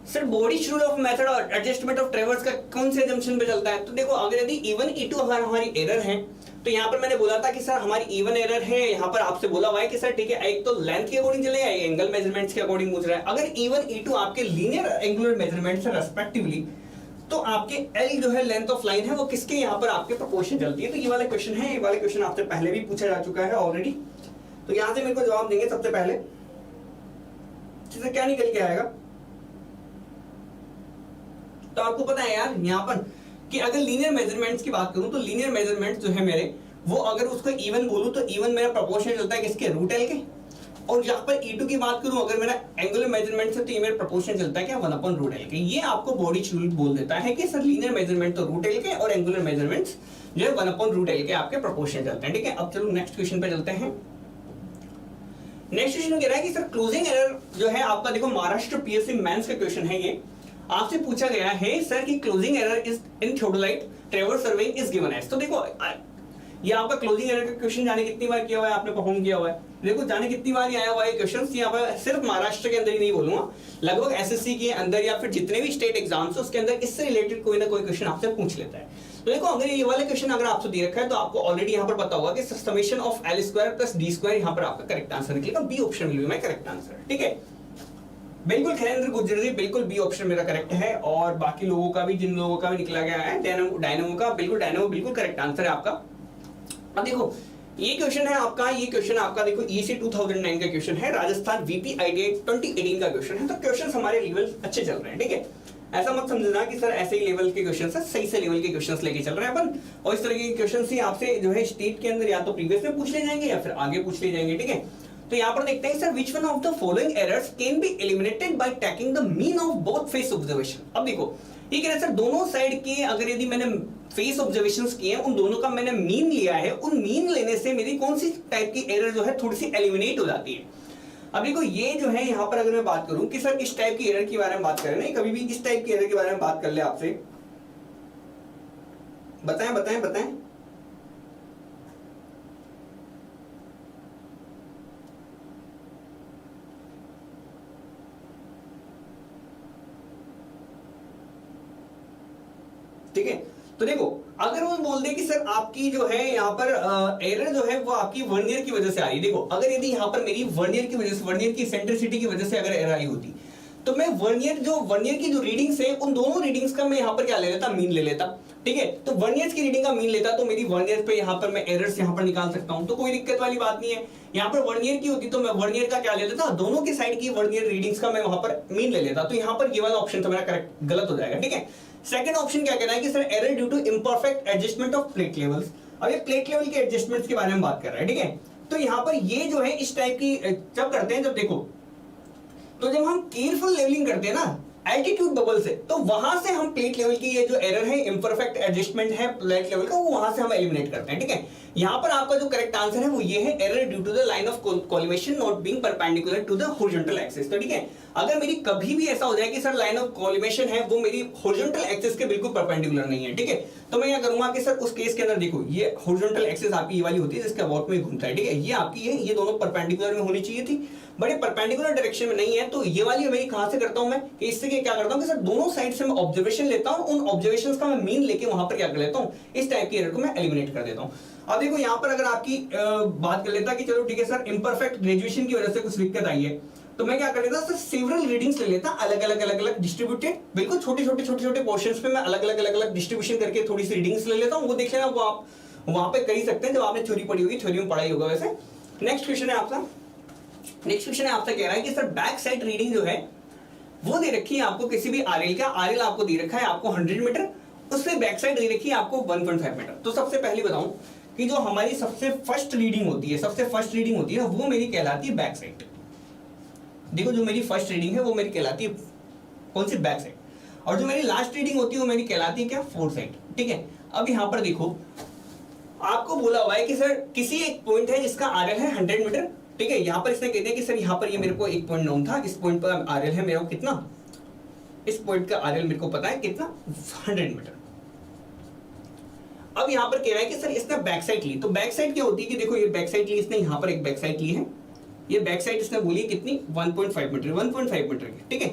sir body rule of method और एडजस्टमेंट ऑफ ट्रैवर्स का कौन से जंक्शन पे चलता है। तो देखो अगर यदि E1 E2 हमारी एरर है, तो यहाँ पर मैंने बोला था कि सर हमारी E1 एरर है, यहाँ पर आपसे बोला हुआ है कि सर ठीक है एक तो लेंथ के अकॉर्डिंग चलेगा, एक एंगल मेजरमेंट्स के अकॉर्डिंग पूछ रहा है। अगर E1 E2 आपके लीनियर एंगुलर मेजरमेंट्स है रेस्पेक्टिवली, तो आपके L जो है लेंथ ऑफ लाइन है वो किसके यहाँ पर आपके प्रोपोर्शन चलती है। तो ये वाला क्वेश्चन है, ये वाला क्वेश्चन आपसे पहले भी पूछा जा चुका है ऑलरेडी, तो यहाँ से मेरे को जवाब देंगे सबसे पहले क्या निकल के आएगा। तो आपको पता है यार यहाँ पर कि अगर लीनियर मेजरमेंट्स की बात करूं तो लीनियर मेजरमेंट्स जो है मेरे वो अगर उसको E1 बोलूं तो E1 मेरा प्रोपोर्शनल चलता है किसके, रूट L के। और यहाँ पर E2 की बात करूं अगर मेरा एंगुलर मेजरमेंट से, तो ये मेरा प्रोपोर्शनल चलता है क्या, 1/√L के। ये आपको बॉडी रूल बोल देता है कि सर लीनियर मेजरमेंट तो रूट L के और एंगुलर मेजरमेंट्स जो है 1/√L के आपके प्रोपोर्शनल चलते हैं। ठीक है, अब चलो नेक्स्ट क्वेश्चन पे चलते हैं। नेक्स्ट क्वेश्चन कह रहा है कि सर क्लोजिंग एरर जो है आपका, देखो महाराष्ट्र PSC मेंस का क्वेश्चन है ये, आपसे पूछा गया है सर कि closing error is in theodolite traverse surveying is given as. तो देखो ये आपका क्लोजिंग एरर का क्वेश्चन जाने कितनी बार किया हुआ है आपने, परफॉर्म किया हुआ है। देखो जाने कितनी बार आया हुआ है क्वेश्चन, यहाँ पर सिर्फ महाराष्ट्र के अंदर ही नहीं बोलूंगा, लगभग SSC के अंदर या फिर जितने भी स्टेट एग्जाम्स है उसके अंदर इससे रिलेटेड कोई ना कोई क्वेश्चन आपसे पूछ लेता है। तो देखो अगर ये वाले क्वेश्चन अगर आपसे दे रखा है तो आपको ऑलरेडी यहाँ पर पता होगा कि समेशन ऑफ L² + D² यहाँ पर आपका करेक्ट आंसर निकलेगा, B option will be my correct answer. ठीक है, बिल्कुल खैरेंद्र गुर्जर जी, बिल्कुल बी ऑप्शन मेरा करेक्ट है, और बाकी लोगों का भी, जिन लोगों का भी निकला गया है डायनामो का, डायनामो बिल्कुल करेक्ट आंसर है आपका। अब देखो ये क्वेश्चन है आपका, ये क्वेश्चन आपका देखो EC 2009 का क्वेश्चन है, राजस्थान VP ITI 2018 का क्वेश्चन है। तो क्वेश्चन हमारे लेवल अच्छे चल रहे हैं। ठीक है, ऐसा मत समझना कि सर ऐसे ही लेवल के क्वेश्चन है, सही से लेवल के क्वेश्चंस लेके चल रहे हैं अपन, और इस तरह के क्वेश्चंस ही आपसे जो है स्टेट के अंदर या तो प्रीवियस में पूछ ले जाएंगे या फिर आगे पूछ ले जाएंगे। ठीक है, तो यहाँ पर देखते हैं sir which one of the following errors can be eliminated by taking the mean of both face observation. अब देखो ये कह रहा है सर दोनों साइड के अगर यदि मैंने फेस ऑब्जर्वेशंस किए हैं, उन दोनों का मैंने मीन लिया है, उन मीन लेने से मेरी कौन सी टाइप की एरर जो है थोड़ी सी एलिमिनेट हो जाती है। अब देखो ये जो है यहाँ पर अगर मैं बात करूं कि सर इस टाइप की एरर के बारे में बात करें, नहीं कभी भी इस टाइप की एरर के बारे में बात कर ले आपसे बताएं बताएं बताएं। ठीक है, तो देखो अगर वो बोल दे कि सर आपकी जो है यहाँ पर एरर जो है वो आपकी वर्नियर की वजह से आई, देखो अगर यदि यहाँ पर मेरी वर्नियर की वजह से, वर्नियर की सेंट्रिसिटी की वजह से अगर एरर आई होती, तो मैं वर्नियर की जो रीडिंग्स है उन दोनों रीडिंग्स का मैं यहाँ पर क्या ले लेता, मीन ले लेता। ठीक है, तो वर्नियर की रीडिंग का मीन लेता तो मेरी वर्नियर पे यहाँ पर मैं एरर्स यहाँ पर निकाल सकता हूँ, तो कोई दिक्कत वाली बात नहीं है। यहाँ पर वर्नियर की होती तो मैं वर्नियर का क्या ले लेता, दोनों की साइड की वर्नियर रीडिंग्स का मैं वहां पर मीन ले लेता, तो यहाँ पर ये वाला ऑप्शन तो मेरा करेक्ट गलत हो जाएगा। ठीक है, सेकंड ऑप्शन क्या कहना है कि sir error due to imperfect adjustment of plate levels. अब ये प्लेट लेवल के एडजस्टमेंट्स के बारे में बात कर रहा है। ठीक है, तो यहाँ पर ये जो है इस टाइप की जब करते हैं, जब देखो तो जब हम केयरफुल लेवलिंग करते हैं ना एल्टीट्यूड बबल से, तो वहां से हम प्लेट लेवल की ये जो एरर है, इम्परफेक्ट एडजस्टमेंट है प्लेट लेवल का, वो वहां से हम एलिमिनेट करते हैं। ठीक है, यहाँ पर आपका जो करेक्ट आंसर है वो ये है, error due to the line of collimation not being perpendicular to the horizontal axis. तो ठीक है, अगर मेरी कभी भी ऐसा हो जाए कि सर लाइन ऑफ कॉलिमेशन है वो मेरी हॉरिजॉन्टल एक्सिस के बिल्कुल परपेंडिकुलर नहीं है, ठीक है, तो मैं क्या करूंगा कि सर उस केस के अंदर देखो ये हॉरिजॉन्टल एक्सिस आपकी ये वाली होती है जिसके अबाउट में घूमता है। ठीक है, ये आपकी है, ये दोनों परपेंडिकुलर में होनी चाहिए थी, बड़े परपेंडिकुलर डायरेक्शन में नहीं है, तो ये वाली मेरी कहां से करता हूं मैं कि इससे क्या करता हूं कि सर दोनों साइड से मैं ऑब्जर्वेशन लेता हूं, उन ऑब्जर्वेशंस का मैं मीन लेके वहां पर क्या कर लेता हूं, इस टाइप की एरर को मैं एलिमिनेट कर देता हूं। अब देखो यहां पर अगर आपकी बात कर लेता कि चलो ठीक है सर इम्परफेक्ट ग्रेजुएशन की वजह से कुछ दिक्कत आई है, तो मैं क्या कर लेता सर सेवरल रीडिंग्स ले लेता, अलग अलग डिस्ट्रीब्यूटेड, बिल्कुल छोटे पोर्शंस पे मैं अलग अलग डिस्ट्रीब्यूशन करके थोड़ी सी रीडिंग्स ले लेता हूं, वो देख लेना, वो आप वहां पे कर ही सकते हैं जब आपने थ्योरी पढ़ी होगी, थ्योरी में पढ़ा ही होगा वैसे। नेक्स्ट क्वेश्चन है आपका, नेक्स्ट क्वेश्चन है आपसे कह रहा है कि सर बैक साइड रीडिंग जो है वो दे रखी है आपको किसी भी आरएल का, आरएल आपको दे रखा है आपको 100 मीटर, उससे बैक साइड दे रखी है आपको 1.5 मीटर। तो सबसे पहले बताऊं कि जो हमारी सबसे फर्स्ट रीडिंग होती है वो मेरी कहलाती है बैक साइड। देखो जो मेरी फर्स्ट रीडिंग है वो मेरी कहलाती है कौन सी, बैक साइड, और जो मेरी लास्ट रीडिंग होती है वो मेरी कहलाती है क्या, फोर साइड। ठीक है, अब यहां पर देखो आपको बोला हुआ है कि सर किसी एक पॉइंट है जिसका आरएल है 100 मीटर। ठीक है, यहां पर इसने कहते हैं कि सर यहां पर ये मेरे को एक पॉइंट नोन था, इस पॉइंट पर आरएल है मेरा कितना, इस पॉइंट का आरएल मेरे को पता है कितना, 100 मीटर। अब यहां पर कह रहा है कि सर इसने बैक साइड ली, तो बैक साइड क्या होती है कि देखो ये बैक साइड ली इसने, यहां पर एक बैक साइड ली है, ये बैक साइड इसने बोली कितनी, 1.5 मीटर, 1.5 मीटर की। ठीक है,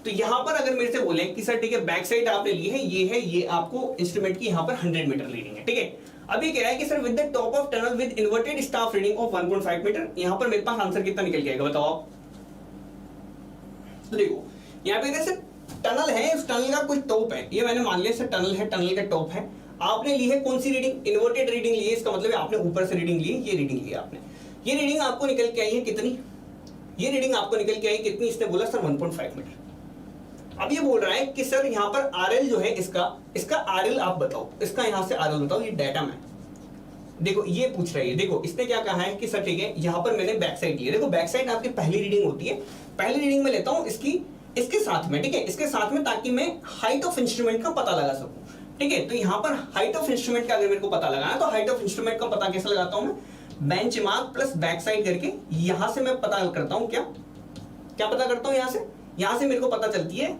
तो यहां पर अगर मेरे से बोले कि सर ठीक है बैक साइड आपने ली है, ये आपको इंस्ट्रूमेंट की यहां पर 100 मीटर रीडिंग है। ठीक है, अभी कह रहा है कि sir with the top of tunnel with inverted staff reading of 1.5 metre, यहां पर मेरे पास आंसर कितना निकल जाएगा बताओ आप। तो देखो यहां पे सर टनल है, उस टनल का कोई टॉप है, ये मैंने मान लिया सर टनल है, टनल का टॉप है, आपने ली है कौन सी रीडिंग, इन्वर्टेड रीडिंग ली है, इसका मतलब है आपने ऊपर से रीडिंग ली है, ये रीडिंग ली है आपने, ये रीडिंग आपको निकल के आई है कितनी, ये रीडिंग आपको निकल के आई कितनी, इसने बोला सर 1.5 मीटर। अब ये बोल रहा है कि सर यहां पर आरएल जो है इसका आरएल आप बताओ, इसका यहां से आरएल बताओ, ये डाटा में देखो ये पूछ रही है। देखो इसने क्या कहा है कि सर ठीक है यहां पर मैंने बैक साइड ली है, देखो बैक साइड आपकी पहली रीडिंग होती है, पहली रीडिंग में लेता हूं इसके साथ में, ठीक है, इसके साथ में, ताकि मैं हाइट ऑफ इंस्ट्रूमेंट का पता लगा सकूं। ठीक है, तो यहां पर हाइट ऑफ इंस्ट्रूमेंट का अगर मेरे को पता लगाना तो हाइट ऑफ इंस्ट्रूमेंट का पता कैसे लगाता हूं मैं, bench mark plus back side करके यहां से मैं पता करता हूं, क्या पता करता हूं, यहां से मेरे को पता चलती है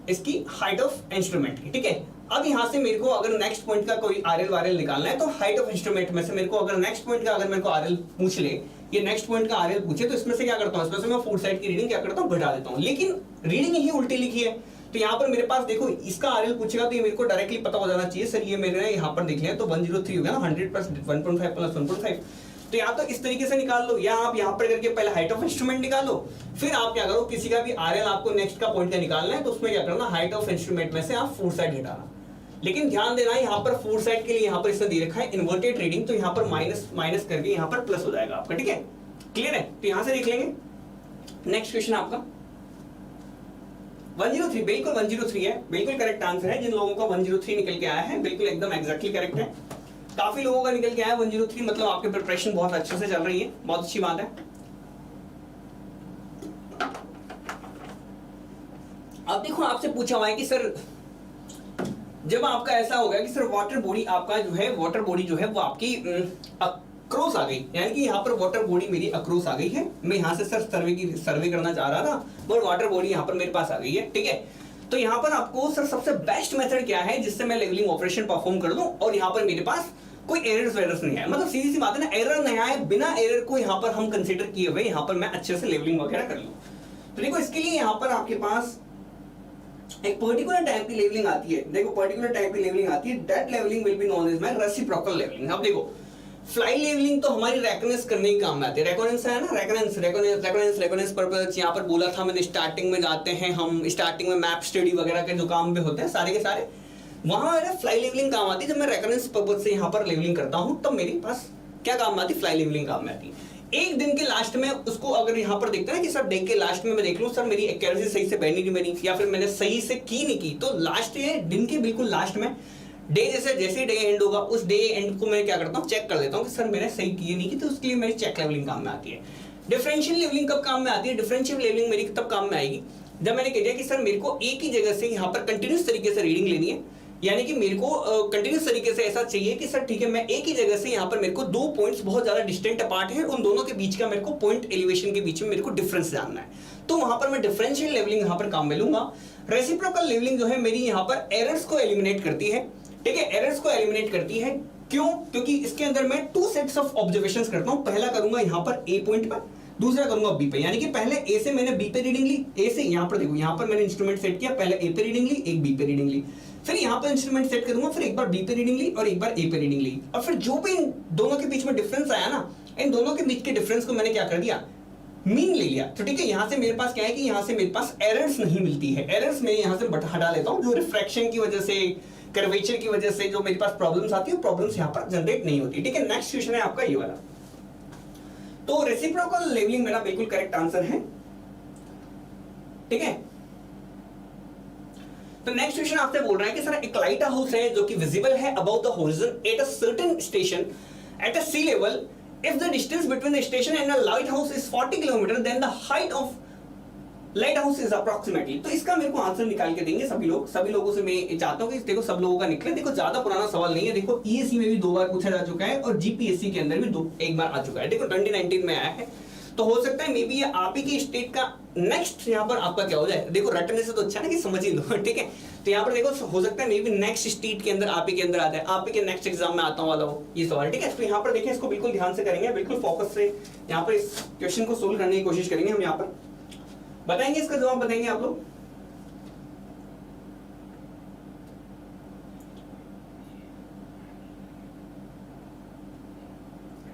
इसकी हाइट ऑफ इंस्ट्रूमेंट की। ठीक है, अब यहां से मेरे को अगर नेक्स्ट पॉइंट का कोई आरएल वारएल निकालना है तो हाइट ऑफ इंस्ट्रूमेंट में से मेरे को अगर नेक्स्ट पॉइंट का अगर मेरे को आरएल पूछ ले, ये नेक्स्ट पॉइंट का आरएल पूछे, तो इसमें से क्या करता हूं, इसमें से मैं फोर साइड की रीडिंग क्या करता हूं, घटा देता हूं, लेकिन रीडिंग ही उल्टी लिखी है, तो यहाँ पर मेरे पास देखो इसका आरएल पूछेगा तो ये मेरे को डायरेक्टली पता हो जाना चाहिए, सर ये मेरे यहाँ पर देख लिया तो 103 हो गया ना, 100 प्लस 1.5 प्लस 1.5, तो या तो इस तरीके से निकाल लो, या आप यहाँ पर करके पहले हाइट ऑफ इंस्ट्रूमेंट निकालो, फिर आप क्या करो किसी का भी आरएल आपको नेक्स्ट का पॉइंट का निकालना है तो उसमें क्या करना, हाइट ऑफ इंस्ट्रूमेंट में से आप फोर साइड घटाना, लेकिन ध्यान देना यहाँ पर फोर साइड के लिए यहाँ पर इसने दे रखा है इन्वर्टेड रीडिंग, तो यहाँ पर माइनस करके यहाँ पर प्लस हो जाएगा आपका। ठीक है, क्लियर है, तो यहाँ से देख लेंगे। नेक्स्ट क्वेश्चन आपका 103, बिल्कुल 103 है, बिल्कुल करेक्ट आंसर है। जिन लोगों का 103 निकल के आया है बिल्कुल एकदम एग्जैक्टली करेक्ट है, काफी लोगों का निकल के आया 103, मतलब आपकी प्रिपरेशन बहुत अच्छे से चल रही है, बहुत अच्छी बात है। अब देखो आपसे पूछा हुआ है कि सर जब आपका ऐसा होगा कि सर वाटर बॉडी आपका जो है, वाटर बॉडी जो है वो आपकी अक्रॉस आ गई, यानी कि यहाँ पर वाटर बॉडी मेरी अक्रॉस आ गई है, मैं यहाँ से सर सर्वे करना चाह रहा था और वाटर बॉडी यहाँ पर मेरे पास आ गई है। ठीक है, तो यहाँ पर आपको सर सबसे बेस्ट मेथड क्या है जिससे मैं लेवलिंग ऑपरेशन परफॉर्म कर दूं और यहाँ पर मेरे पास कोई एरर्स वेरर्स नहीं आए, मतलब सीधी सी बात है ना, एरर नहीं आए, बिना एरर को यहाँ पर हम कंसीडर किए हुए यहाँ पर मैं अच्छे से लेवलिंग वगैरह कर लूं। तो देखो इसके लिए यहाँ पर आपके पास एक पर्टिकुलर टाइप की लेवलिंग आती है, देखो पर्टिकुलर टाइप की लेवलिंग आती है, that levelling will be known as my reciprocal levelling. अब देखो फ्लाई लेवलिंग तो हमारी रेकोनेंस करने की काम में आती है, रेकोनेंस है ना, रेकोनेंस पर्पस यहाँ पर बोला था मैंने, स्टार्टिंग में जाते हैं हम, स्टार्टिंग में मैप स्टडी वगैरह के जो काम भी होते हैं सारे के सारे, वहां मेरे फ्लाई लेवलिंग काम आती है। जब मैं रेकोनेंस पर्पस से यहाँ पर लेवलिंग करता हूँ तब मेरे पास क्या काम आती है, फ्लाई लेवलिंग काम में आती है। एक दिन के लास्ट में उसको अगर यहाँ पर देखते हैं कि सर डे के लास्ट में मैं देख लूं सर मेरी एक्यूरेसी सही से बैठी नहीं बनी या फिर मैंने सही से की नहीं की, तो लास्ट दिन के बिल्कुल लास्ट में डे जैसे डे एंड होगा उस डे एंड को मैं क्या करता हूँ, चेक कर लेता हूँ कि सर मैंने सही की नहीं की, तो उसके लिए मेरी चेक लेवलिंग काम में आती है। डिफरेंशियल लेवलिंग कब काम में आती है, डिफरेंशियल लेवलिंग मेरी तब काम में आएगी जब मैंने कह दिया कि सर मेरे को एक ही जगह से यहाँ पर कंटिन्यूस तरीके से रीडिंग लेनी है, यानी कि मेरे को कंटिन्यूस तरीके से ऐसा चाहिए कि सर ठीक है मैं एक ही जगह से यहाँ पर मेरे को दो पॉइंट्स बहुत ज्यादा डिस्टेंट अपार्ट है, उन दोनों के बीच का मेरे को पॉइंट एलिवेशन के बीच में मेरे को डिफरेंस जानना है, तो वहां पर मैं डिफरेंशियल लेवलिंग यहाँ पर काम में लूंगा। रेसिप्रोकल लेवलिंग जो है मेरी यहाँ पर एरर्स को एलिमिनेट करती है, ठीक है, एरर्स को एलिमिनेट करती है। क्यों? क्योंकि इसके अंदर मैं टू सेट्स ऑफ ऑब्जर्वेशंस करता हूं, पहला करूंगा यहाँ पर ए पॉइंट पर, दूसरा करूंगा बी पे, यानी कि पहले ए से मैंने बी पे रीडिंग ली, ए से यहाँ पर देखो यहाँ पर मैंने इंस्ट्रूमेंट सेट किया, पहले ए पे रीडिंग ली, एक बी पे रीडिंग ली, फिर यहाँ पर इंस्ट्रूमेंट सेट करूंगा, फिर एक बार बी पे रीडिंग ली और एक बार ए पे रीडिंग ली, और फिर जो भी इन दोनों के बीच में डिफरेंस आया ना, इन दोनों के बीच के डिफरेंस को मैंने क्या कर दिया, मीन ले लिया। तो ठीक है, यहाँ से मेरे पास क्या है कि यहाँ से मेरे पास एरर्स नहीं मिलती है, एरर्स मैं यहाँ से हटा लेता हूँ, जो रिफ्रैक्शन की वजह से, कर्वेचर की वजह से जो मेरे पास प्रॉब्लम्स आती है, प्रॉब्लम्स यहाँ पर जनरेट नहीं होती। ठीक है, नेक्स्ट क्वेश्चन है आपका ये वाला। तो रेसिप्रोकल लेवलिंग मेरा बिल्कुल करेक्ट आंसर है। ठीक है, तो नेक्स्ट क्वेश्चन आपसे बोल रहा है कि सर एक लाइट हाउस है जो कि विजिबल है about the horizon at a certain station at a sea level, if the distance between the station and the lighthouse is 40 kilometre, then the height of lighthouse is approximately. तो इसका मेरे को answer निकाल के देंगे सभी लोग, सभी लोगों से मैं चाहता हूं कि देखो सब लोगों का निकले। देखो ज्यादा पुराना सवाल नहीं है, देखो ईएससी में भी 2 बार पूछा जा चुका है और जीपीएससी के अंदर भी एक बार आ चुका है, देखो 2019 में आया है, तो हो सकता है मे बी ये आप ही की स्टेट का नेक्स्ट यहाँ पर आपका क्या हो जाए, देखो रटने से तो अच्छा है कि समझ ही लो। ठीक है, तो यहाँ पर देखो हो सकता है मे बी नेक्स्ट स्टेट के अंदर आप ही के अंदर आ जाए, आप ही के नेक्स्ट एग्जाम में आता वाला हो ये सवाल। ठीक है, तो यहाँ पर देखिए इसको बिल्कुल ध्यान से करेंगे, बिल्कुल फोकस से यहाँ पर इस क्वेश्चन को सोल्व करने की कोशिश करेंगे हम। यहाँ पर बताएंगे इसका जवाब, बताएंगे आप लोग।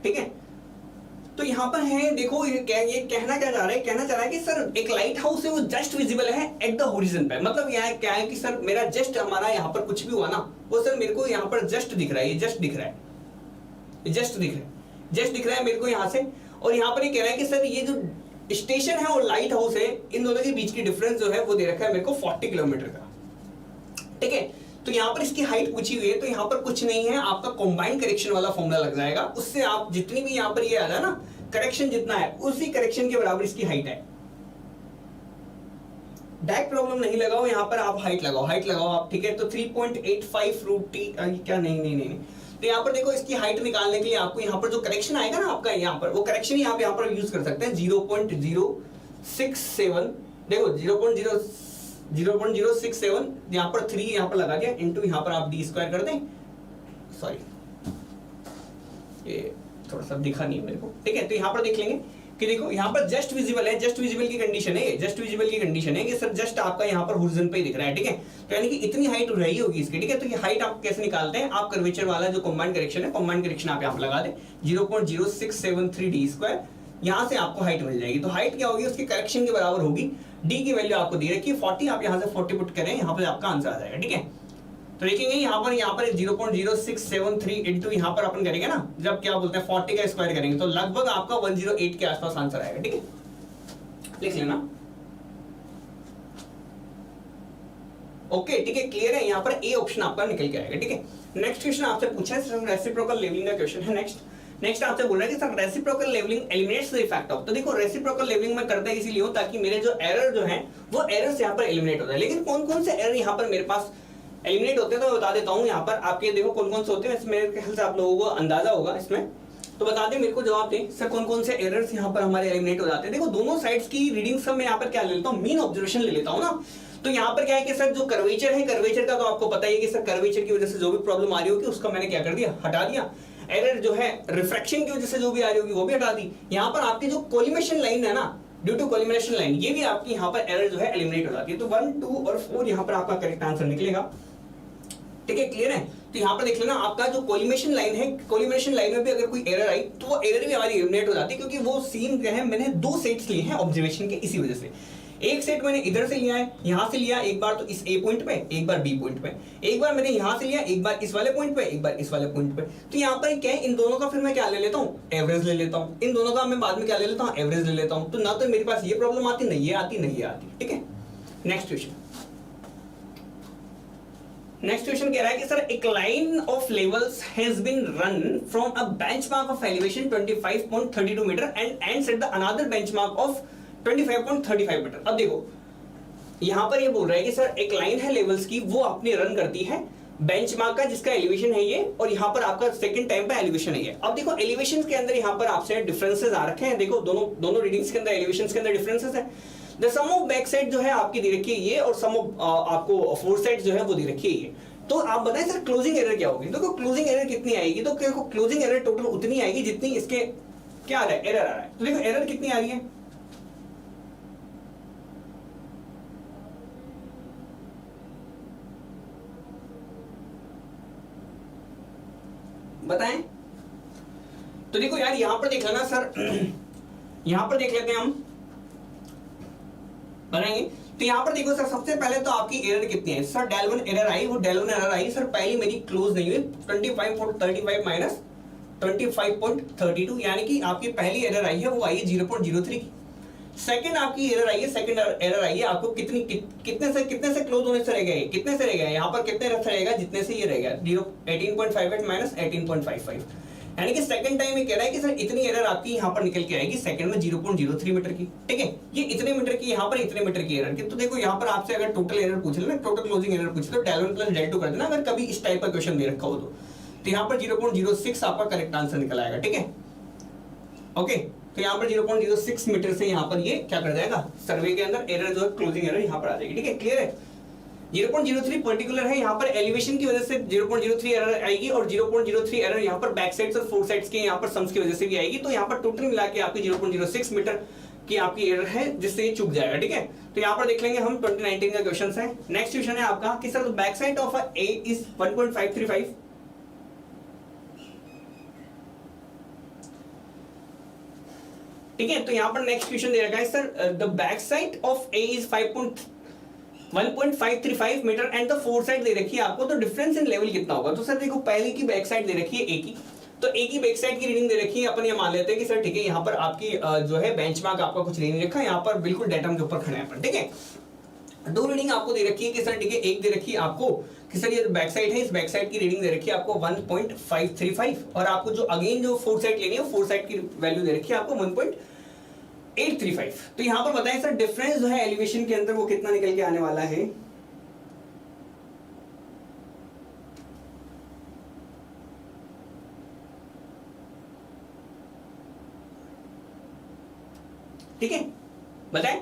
ठीक है, तो यहां पर है देखो ये कहना क्या चाह रहा है, कहना चाह रहा है कि सर एक लाइट हाउस है वो जस्ट विजिबल है एट द होरिजन पे, मतलब यह क्या है कि सर मेरा जस्ट हमारा यहाँ पर कुछ भी हुआ ना वो सर मेरे को यहाँ पर जस्ट दिख रहा है, ये जस्ट दिख रहा है, ये जस्ट दिख रहा है, जस्ट दिख रहा है मेरे को यहाँ से। और यहाँ पर ये कह रहा है कि सर ये जो स्टेशन है और लाइट हाउस है इन दोनों के बीच की डिफरेंस जो है वो दे रखा है मेरे को 40 किलोमीटर का। ठीक है, तो यहाँ पर इसकी हाइट पूछी हुई है, तो यहाँ पर कुछ नहीं है, आपका कॉम्बाइंड करेक्शन वाला फॉर्मूला लग जाएगा, उससे आप जितनी भी यहाँ पर ये आ रहा है ना करेक्शन जितना है उसी करेक्शन के बराबर इसकी हाइट है। डायरेक्ट प्रॉब्लम नहीं लगाओ, यहाँ पर आप हाइट लगाओ, हाइट लगाओ आप। ठीक है, तो 3.85 रूट टी क्या नहीं, तो यहाँ पर देखो इसकी हाइट निकालने के लिए आपको यहाँ पर जो करेक्शन आएगा ना आपका यहाँ पर, वो करेक्शन ही आप यहाँ पर यूज कर सकते हैं 0.067, देखो 0.067 यहाँ पर 3 यहाँ पर लगा दिया इंटू यहाँ पर आप डी स्क्वायर कर दें, सॉरी ये थोड़ा सा दिखा नहीं है मेरे को। ठीक है, तो यहाँ पर देख लेंगे कि देखो यहाँ पर जस्ट विजिबल है, जस्ट विजिबल की कंडीशन है, जस्ट विजिबल की कंडीशन है कि सर जस्ट आपका यहाँ पर होरिजॉन पे ही दिख रहा है। ठीक है, तो यानी कि इतनी हाइट रही होगी इसकी। ठीक है, तो ये हाइट आप कैसे निकालते हैं, आप कर्वेचर वाला जो कॉम्बाइंड करेक्शन है, कॉम्बाइंड करेक्शन आप यहाँ पर लगा दें 0.0673 डी स्क्वायर, यहाँ से आपको हाइट मिल जाएगी। तो हाइट क्या होगी उसकी करेक्शन के बराबर होगी, डी की वैल्यू आपको दी रखी है 40, आप यहाँ से 40 पुट करें, यहाँ पर आपका आंसर आ जाएगा। ठीक है, तो देखेंगे यहाँ पर 0.0673 इंटू यहाँ पर अपन करेंगे ना, जब क्या बोलते हैं 40 का स्क्वायर करेंगे तो लगभग आपका 108 के आसपास आंसर आएगा। ठीक है, लिख लेना। ओके, ठीक है, क्लियर है, यहाँ पर ए ऑप्शन आपका निकल के आएगा। ठीक है, नेक्स्ट क्वेश्चन आपसे पूछा है रेसिप्रोकल लेवलिंग का क्वेश्चन है। नेक्स्ट आपसे बोल रहा है कि sir reciprocal levelling eliminates the effect of. तो देखो रेसिप्रोकल लेवलिंग में करता है इसीलिए हो ताकि मेरे जो एरर जो है वो एरर्स यहाँ पर एलिमिनेट हो जाए। लेकिन कौन कौन से एरर यहाँ पर मेरे पास एलिमिनेट होते हैं तो मैं बता देता हूँ। यहाँ पर आपके देखो कौन कौन से होते हैं, इसमें मेरे ख्याल से आप लोगों को अंदाजा होगा इसमें, तो बता दें मेरे को, जवाब दें सर कौन कौन से एरर्स यहाँ पर हमारे एलिमिनेट हो जाते हैं। देखो दोनों साइड्स की रीडिंग सब मैं यहाँ पर क्या ले लेता हूँ, मीन ऑब्जर्वेशन ले लेता हूँ ना, तो यहाँ पर क्या है कि सर जो कर्वेचर है, कर्वेचर का तो आपको पता ही है कि सर कर्वेचर की वजह से जो भी प्रॉब्लम आ रही होगी उसका मैंने क्या कर दिया, हटा दिया। एरर जो है रिफ्रैक्शन की वजह से जो भी आ रही होगी वो भी हटा दी। यहाँ पर आपकी जो कोलिमेशन लाइन है ना, ड्यू टू कोलिमिनेशन लाइन, ये भी आपकी यहाँ पर एरर जो है एलिमिनेट हो जाती है। तो 1, 2 और 4 यहाँ पर आपका करेक्ट आंसर निकलेगा। ठीक है, क्लियर है। तो यहाँ पर देख लेना आपका जो कोलिमेशन लाइन है, कोलिमेशन लाइन में भी अगर कोई एरर आई तो वो एरर भी हमारी एलिमिनेट हो जाती है, क्योंकि वो सीन जो है मैंने 2 सेट्स लिए हैं ऑब्जर्वेशन के, इसी वजह से। एक सेट मैंने इधर से लिया है, यहां से लिया एक बार तो इस ए पॉइंट पे, एक बार बी पॉइंट पे, एक बार मैंने यहां से लिया, एक बार इस वाले पॉइंट पे, एक बार इस वाले पॉइंट पे। तो यहाँ पर क्या है, इन दोनों का फिर मैं क्या ले लेता हूँ, एवरेज ले लेता हूँ। इन दोनों का मैं बाद में क्या ले लेता हूँ, एवरेज ले लेता हूँ। तो ना तो मेरे पास ये प्रॉब्लम आती, नहीं ये आती, नहीं ये आती। ठीक है, नेक्स्ट क्वेश्चन। नेक्स्ट क्वेश्चन कह रहा है कि सर एक line of levels has been run from a benchmark of elevation 25.32 metre and ends at the another benchmark of 25.35 metre. अब देखो यहां पर ये बोल रहा है कि सर एक लाइन है लेवल्स की, वो अपनी रन करती है बेंचमार्क का जिसका एलिवेशन है ये, और यहाँ पर आपका सेकंड टाइम पे एलिवेशन है ये। अब देखो एलिवेशन के अंदर यहाँ पर आपसे डिफरेंसेस आ रखे हैं, देखो दोनों रीडिंग्स के अंदर एलिवेशन के अंदर डिफरेंसेस है। The sum of back sight जो है आपकी दे रखी है ये, और सम ऑफ आपको फोर साइड जो है वो दे रखी है ये। तो आप बताएं सर क्लोजिंग एरर क्या होगी। देखो क्लोजिंग एरर कितनी आएगी, तो देखो क्लोजिंग एरर टोटल उतनी आएगी जितनी इसके क्या आ रहा है, एरर आ रहा है। तो देखो एरर कितनी आ रही है, बताएं। तो देखो यार यहां पर देख लेना सर, यहां पर देख लेते हैं हम, बनाएंगे। तो यहां पर देखो सर सबसे पहले तो आपकी एरर कितनी है सर, डेल 1 एरर आई, वो डेल 1 एरर आई सर पहली मेरी क्लोज नहीं हुई 25.35 माइनस 25.32, यानी कि आपकी पहली एरर आई है वो आई है 0.03 की। सेकंड आपकी एरर आई है, सेकंड एरर आई है आपको कितने से क्लोज होने से रह गया, कितने से रह गया, यहाँ पर कितने से रहेगा, जितने से ये रह गया 18.58 माइनस 18.55, यानी कि सेकंड टाइम ये कह रहा है कि सर इतनी एरर आपकी यहाँ पर निकल के आएगी सेकंड में 0.03 मीटर की। ठीक है, ये इतने मीटर की, यहाँ पर इतने मीटर की एरर की। तो देखो यहाँ पर आपसे अगर टोटल एरर पूछ ले ना, टोटल क्लोजिंग एरर पूछ लो, डेल 1 प्लस डेल 2 कर देना अगर कभी इस टाइप का क्वेश्चन दे रखा हो तो यहाँ पर 0.06 आपका करेक्ट आंसर निकल आएगा। ठीक है, ओके। तो यहाँ पर 0.06 मीटर से यहाँ पर ये क्या कर जाएगा, सर्वे के अंदर एरर जो है क्लोजिंग एरर यहाँ पर आ जाएगी। ठीक है, क्लियर है। 0.03 पर्टिकुलर है, यहाँ पर एलिवेशन की वजह से 0.03 एरर आएगी, और 0.03 एरर यहाँ पर बैक साइड्स और फोर साइड्स के यहाँ पर सम्स की वजह से भी आएगी। तो यहाँ पर टोटल मिला के आपकी 0.06 मीटर की आपकी एरर है, जिससे ये चूक जाएगा। ठीक है, तो यहाँ पर देख लेंगे हम 2019 का क्वेश्चन है। नेक्स्ट क्वेश्चन है आपका कि sir back sight of a A is 1.535, ठीक है। तो यहाँ पर नेक्स्ट क्वेश्चन दे रखा है sir the back sight of A is 1.535 metre and the fore sight दे रखी है आपको, तो डिफरेंस इन लेवल कितना होगा। तो सर देखो पहले की बैक साइड दे रखी है ए की, तो ए की बैक साइड की रीडिंग दे रखी है, अपन ये मान लेते हैं कि सर ठीक है यहाँ पर आपकी जो है बेंचमार्क आपका कुछ नहीं रखा, यहाँ पर बिल्कुल डेटम के ऊपर खड़े हैं अपन। ठीक है, दो रीडिंग आपको दे रखी है कि सर ठीक है, एक दे रखी है आपको कि सर ये बैक साइड है, इस बैक साइड की रीडिंग दे रखी है आपको 1.535, और आपको जो अगेन जो फोर साइड लेनी है, फोर साइड की वैल्यू दे रखी है आपको 1.835। तो यहाँ पर बताएं सर डिफरेंस जो है एलिवेशन के अंदर वो कितना निकल के आने वाला है। ठीक है, बताएं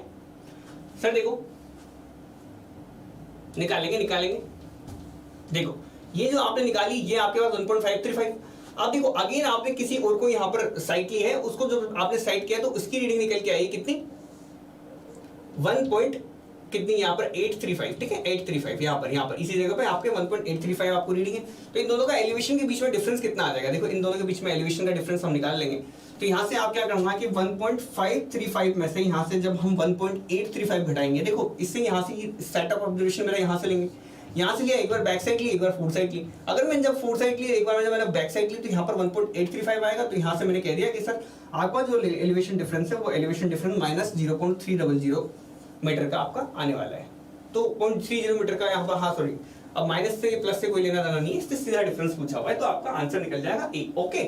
सर। देखो निकालेंगे। देखो ये जो आपने निकाली ये आपके पास 1.535। अब देखो अगेन आपने किसी और को यहाँ पर साइट ली है, उसको जो आपने साइट किया तो उसकी रीडिंग निकल के आई कितनी, 1. कितनी यहाँ पर 835। ठीक है, 835 यहाँ पर इसी जगह पे आपके 1.835 आपको रीडिंग है। तो इन दोनों का एलिवेशन के बीच में डिफरेंस कितना आ जाएगा, देखो इन दोनों के बीच में एलिवेशन का डिफरेंस हम निकाल लेंगे। तो यहाँ से आप क्या करना कि 1.535 में से यहाँ से जब हम 1.835 घटाएंगे, देखो इससे यहाँ से सेट ऑफ ऑब्जर्वेशन मेरा यहाँ से लेंगे, यहाँ से लिया एक बार बैक साइड ली, एक बार फोर साइड ली। अगर मैंने जब फोर साइड ली, एक बार जब मैंने बैक साइड ली, तो यहाँ पर 1.835 आएगा। तो यहाँ से मैंने कह दिया कि सर आपका जो एलिवेशन डिफरेंस है वो एलिवेशन डिफरेंस माइनस 0.300 मीटर का आपका आने वाला है। तो 0.30 मीटर का यहाँ पर, हाँ सॉरी, अब माइनस से प्लस से कोई लेना देना नहीं है, इससे सीधा डिफरेंस पूछा हुआ है, तो आपका आंसर निकल जाएगा ए। ओके,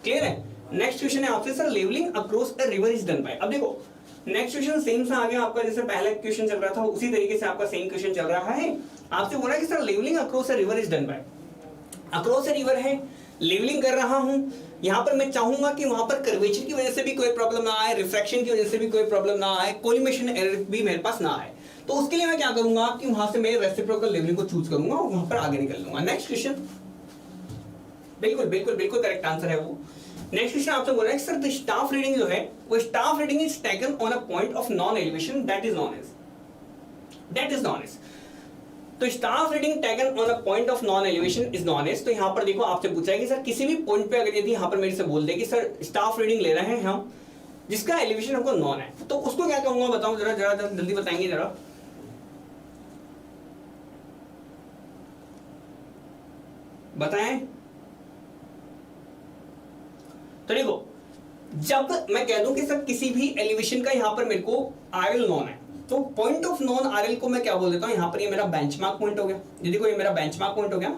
क्लियर है। नेक्स्ट क्वेश्चन है आपसे sir levelling across a river is done by. अब देखो नेक्स्ट क्वेश्चन सेम सा आ गया आपका, जैसे पहला क्वेश्चन चल रहा था उसी तरीके से आपका सेम क्वेश्चन चल रहा है। आपसे बोला कि sir levelling across a river is done by. Across a river है, लेवलिंग कर रहा हूं, यहाँ पर मैं चाहूंगा कि वहां पर कर्वेचर की वजह से भी कोई प्रॉब्लम ना आए, रिफ्रैक्शन की वजह से भी कोई प्रॉब्लम ना आए, कोलिमेशन एरर भी मेरे पास ना आए। तो उसके लिए मैं क्या करूंगा कि वहां से मैं रेसिप्रोकल लेवलिंग को चूज करूंगा और वहां पर आगे निकल लूंगा। नेक्स्ट क्वेश्चन, बिल्कुल बिल्कुल बिल्कुल करेक्ट आंसर है वो। नेक्स्ट क्वेश्चन आपसे बोल रहा है सर द स्टाफ रीडिंग जो है वो staff reading is taken on a point of known elevation that is known as तो staff reading taken on a point of known elevation is known as. तो यहां पर देखो आपसे पूछा है कि सर किसी भी पॉइंट पे अगर यदि यहां पर मेरे से बोल दे कि सर स्टाफ रीडिंग ले रहे हैं हम जिसका एलिवेशन हमको नॉन है, तो उसको क्या कहूंगा बताऊं जरा जरा जल्दी बताएंगे जरा। बताएं। तो देखो जब मैं कह दूं कि सर किसी भी एलिवेशन का यहां पर मेरे को आरएल नॉन है, तो पॉइंट ऑफ नॉन आरएल को मैं क्या बोल देता हूं, यहां पर ये मेरा बेंचमार्क पॉइंट हो गया। ये देखो ये मेरा बेंचमार्क पॉइंट हो गया।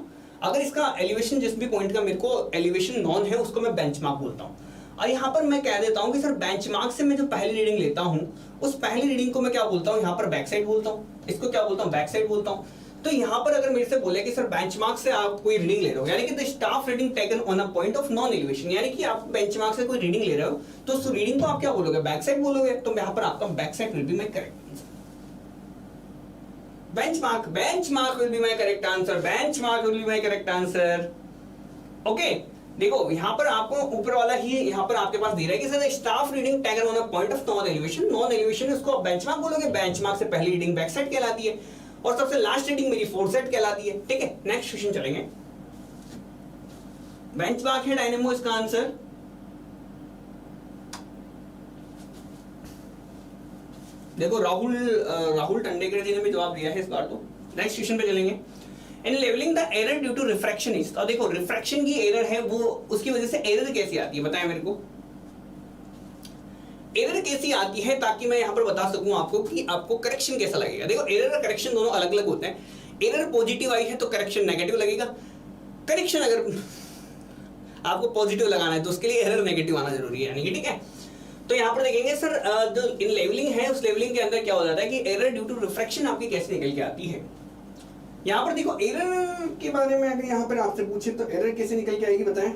अगर इसका एलिवेशन जिस भी पॉइंट का मेरे को एलिवेशन नॉन है उसको मैं बेंचमार्क बोलता हूं। और यहां पर मैं कह देता हूं कि सर बेंचमार्क से मैं जो पहली रीडिंग लेता हूं उस पहली रीडिंग को मैं क्या बोलता हूं, यहां पर बैक साइड बोलता हूं। इसको क्या बोलता हूं, बैक साइड बोलता हूं। तो यहां पर अगर मेरे से बोले कि सर बेंचमार्क से आप कोई रीडिंग ले रहे हो, यानी कि the staff reading taken on a point of known elevation, यानी कि आप बेंचमार्क से कोई रीडिंग ले रहे हो तो उस रीडिंग को आप क्या बोलोगे, बैक साइड बोलोगे। तो यहां पर आपका back side will be my correct answer. Benchmark will be my correct answer. Benchmark will be my correct answer. Okay देखो यहां पर आपको ऊपर वाला ही यहां पर आपके पास दे रहा है कि sir staff reading taken on a point of known elevation. Non elevation इसको आप बेंचमार्क बोलोगे। बेंचमार्क से पहली रीडिंग बैक साइड कहलाती है और सबसे लास्ट रीडिंग मेरी फोर साइड कहलाती है। ठीक है नेक्स्ट क्वेश्चन चलेंगे। बेंचमार्क है डायनेमो इसका आंसर। देखो राहुल टंडेकर जी ने भी जवाब दिया है इस बार। तो नेक्स्ट क्वेश्चन पे चलेंगे। In levelling the error due to refraction is, तो देखो रिफ्रैक्शन की एरर है वो, उसकी वजह से एरर कैसी आती है बताएं मेरे को। एरर कैसी आती है ताकि मैं यहां पर बता सकूं आपको कि आपको करेक्शन कैसा लगेगा। देखो एरर और करेक्शन दोनों अलग अलग होते हैं। एरर पॉजिटिव आई है तो करेक्शन नेगेटिव लगेगा। करेक्शन अगर आपको पॉजिटिव लगाना है तो उसके लिए एरर नेगेटिव आना जरूरी है, यानी कि ठीक है। तो यहां पर देखेंगे सर जो इन लेवलिंग है उस लेवलिंग के अंदर क्या हो जाता है कि एरर ड्यू टू रिफ्रैक्शन आपकी कैसे निकल के आती है। यहां पर देखो एरर के बारे में अगर यहां पर आपसे पूछे तो एरर कैसे निकल के आएगी बताएं।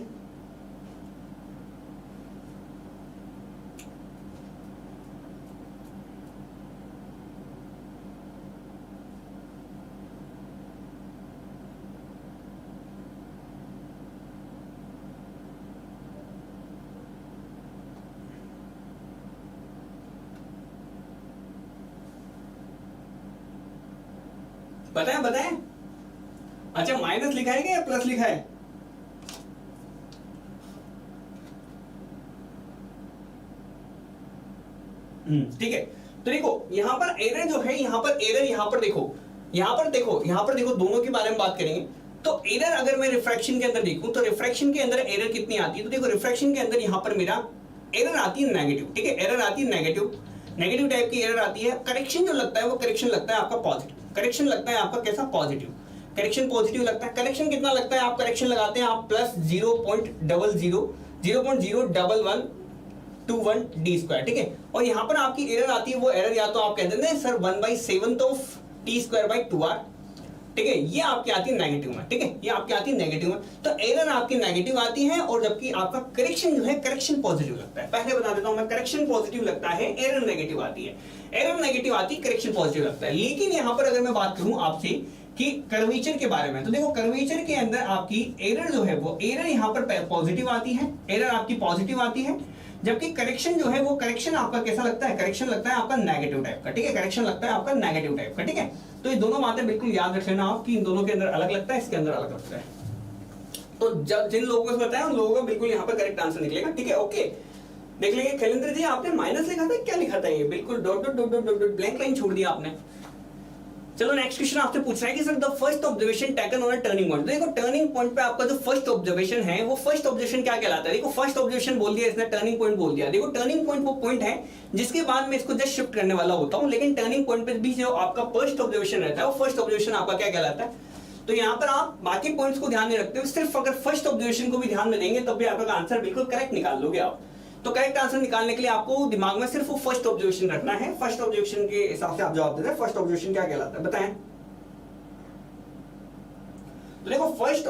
बताएं बताएं। अच्छा माइनस लिखा है क्या या प्लस लिखा है? ठीक है। तो देखो यहां पर एरर जो है, यहां पर एरर, यहां पर देखो दोनों के बारे में बात करेंगे। तो एरर अगर मैं रिफ्रैक्शन के अंदर देखूं तो रिफ्रैक्शन के अंदर एरर कितनी आती है, तो देखो रिफ्रैक्शन के अंदर यहां पर मेरा एरर आती है नेगेटिव। ठीक है एरर आती है नेगेटिव टाइप की एरर आती है। करेक्शन जो लगता है वो करेक्शन लगता है आपका पॉजिटिव। करेक्शन लगता है आपका कैसा, पॉजिटिव। करेक्शन पॉजिटिव लगता है। करेक्शन कितना लगता है, आप करेक्शन लगाते हैं आप प्लस 0.000121 डी स्क्वायर। ठीक है और यहां पर आपकी एरर आती है, वो एरर या तो आप कह देते हैं sir 1/7 of T square by 2r। ठीक है ये आपकी आती है नेगेटिव में। ठीक है ये आपकी आती है नेगेटिव में। तो एरर आपकी नेगेटिव आती है और जबकि आपका करेक्शन जो है करेक्शन पॉजिटिव लगता है। पहले बता देता हूं मैं, करेक्शन पॉजिटिव लगता है, एरर नेगेटिव आती है। एरर नेगेटिव आती है, करेक्शन पॉजिटिव लगता है। लेकिन यहां पर अगर मैं बात करूं आपसे कि कर्वेचर के बारे में, तो देखो कर्वेचर के अंदर आपकी एरर जो है वो एरर यहां पर पॉजिटिव आती है, एरर आपकी पॉजिटिव आती है। जबकि करेक्शन जो है वो करेक्शन आपका कैसा लगता है, करेक्शन लगता है आपका नेगेटिव टाइप का। ठीक है करेक्शन लगता है आपका नेगेटिव टाइप का। ठीक है तो ये दोनों बातें बिल्कुल याद रख लेना आप कि इन दोनों के अंदर अलग लगता है, इसके अंदर अलग लगता है। तो जब जिन लोगों को बताया उन लोगों का बिल्कुल यहाँ पर करेक्ट आंसर निकलेगा। ठीक है ओके देख लीजिए। खैलेंद्र जी आपने माइनस लिखा था, क्या लिखा था ये, बिल्कुल dot dot dot dot dot blank line छोड़ दिया आपने। चलो नेक्स्ट क्वेश्चन आपसे पूछ रहा है कि sir the first observation taken on a turning point. देखो टर्निंग पॉइंट पे आपका जो फर्स्ट ऑब्जर्वेशन है वो फर्स्ट ऑब्जर्वेशन क्या कहलाता है। देखो फर्स्ट ऑब्जर्वेशन बोल दिया इसने, टर्निंग पॉइंट बोल दिया। देखो टर्निंग पॉइंट वो पॉइंट है जिसके बाद मैं इसको जस्ट शिफ्ट करने वाला होता हूं, लेकिन टर्निंग पॉइंट पे भी जो आपका फर्स्ट ऑब्जर्वेशन रहता है वो फर्स्ट ऑब्जर्वेशन आपका क्या कहलाता है। तो यहाँ पर आप बाकी पॉइंट्स को ध्यान नहीं रखते हो, सिर्फ अगर फर्स्ट ऑब्जर्वेशन को भी ध्यान में देंगे तब भी आपका आंसर बिल्कुल करेक्ट निकाल लोगे आप। तो करेक्ट आंसर निकालने के लिए आपको दिमाग में सिर्फ वो फर्स्ट ऑब्जर्वेशन रखना है। फर्स्ट ऑब्जर्वेशन के हिसाब से आप जवाब देते हैं। फर्स्ट ऑब्जर्वेशन क्या कहलाता है बताएं। तो देखो फर्स्ट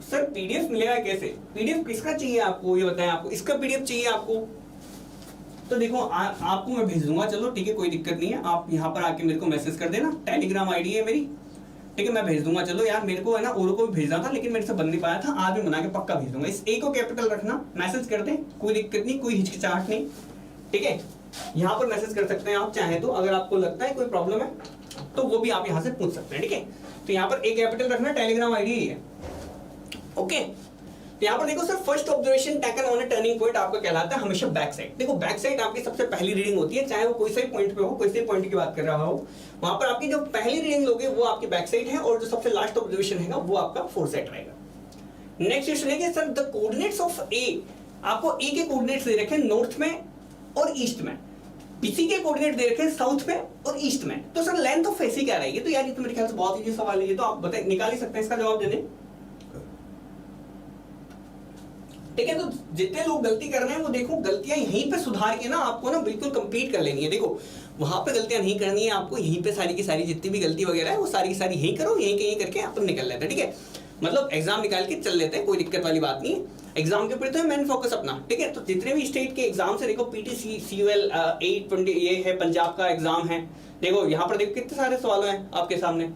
सर पीडीएफ मिलेगा कैसे, पीडीएफ किसका चाहिए आपको ये बताएं। आपको इसका पीडीएफ चाहिए आपको, तो देखो आपको मैं भेज दूंगा, चलो ठीक है कोई दिक्कत नहीं है, आप यहाँ पर आके मेरे को मैसेज कर देना, टेलीग्राम आईडी है मेरी, ठीक है मैं भेज दूंगा। चलो यार मेरे को है ना औरों को भी भेजना था लेकिन मेरे से बन नहीं पाया था, आज मैं बना के पक्का भेज दूंगा। इस ए को कैपिटल रखना, मैसेज कर दें, कोई दिक्कत नहीं, कोई हिचकिचाहट नहीं, ठीक है। यहाँ पर मैसेज कर सकते हैं आप चाहे तो, अगर आपको लगता है कोई प्रॉब्लम है तो वो भी आप यहाँ से पूछ सकते हैं, ठीक है। तो यहाँ पर ए कैपिटल रखना, टेलीग्राम आईडी है, ओके। तो यहाँ पर देखो sir, first observation taken on a turning point आपका कहलाता है हमेशा बैक साइड। देखो बैक साइड आपकी सबसे पहली रीडिंग होती है, चाहे वो कोई सा भी पॉइंट पे हो, कोई से पॉइंट की बात कर रहा हो, वहां पर आपकी जो पहली रीडिंग लोगे वो आपकी बैक साइड है, और जो सबसे लास्ट ऑब्जर्वेशन है वो आपका फोर साइड रहेगा। नेक्स्ट क्वेश्चन है कि सर द कोऑर्डिनेट्स ऑफ ए, आपको ए के कोऑर्डिनेट्स दे रखे हैं नॉर्थ में और ईस्ट में, बीसी के कोऑर्डिनेट दे रखे हैं साउथ में और ईस्ट में, तो सर लेंथ ऑफ एसी क्या रहेगी? तो यार ये तो मेरे ख्याल से बहुत इजी सवाल है, ये तो आप बताए निकाल ही सकते हैं इसका जवाब दे दें, ठीक है। तो जितने लोग गलती कर रहे हैं वो देखो गलतियां यहीं पे सुधार के ना आपको ना बिल्कुल कंप्लीट कर लेनी है। देखो वहां पे गलतियां नहीं करनी है आपको, यहीं पे सारी की सारी जितनी भी गलती वगैरह है वो सारी की सारी यहीं करो, यहीं कहीं करके अपन निकल लेते हैं, ठीक है। मतलब एग्जाम निकाल के चल लेते हैं, कोई दिक्कत वाली बात नहीं है। एग्जाम के ऊपर तो मेन फोकस अपना, ठीक है। तो जितने भी स्टेट के एग्जाम से देखो पीटीसी CUL 820 ये है, पंजाब का एग्जाम है, देखो यहाँ पर देखो कितने सारे सवाल हैं आपके सामने,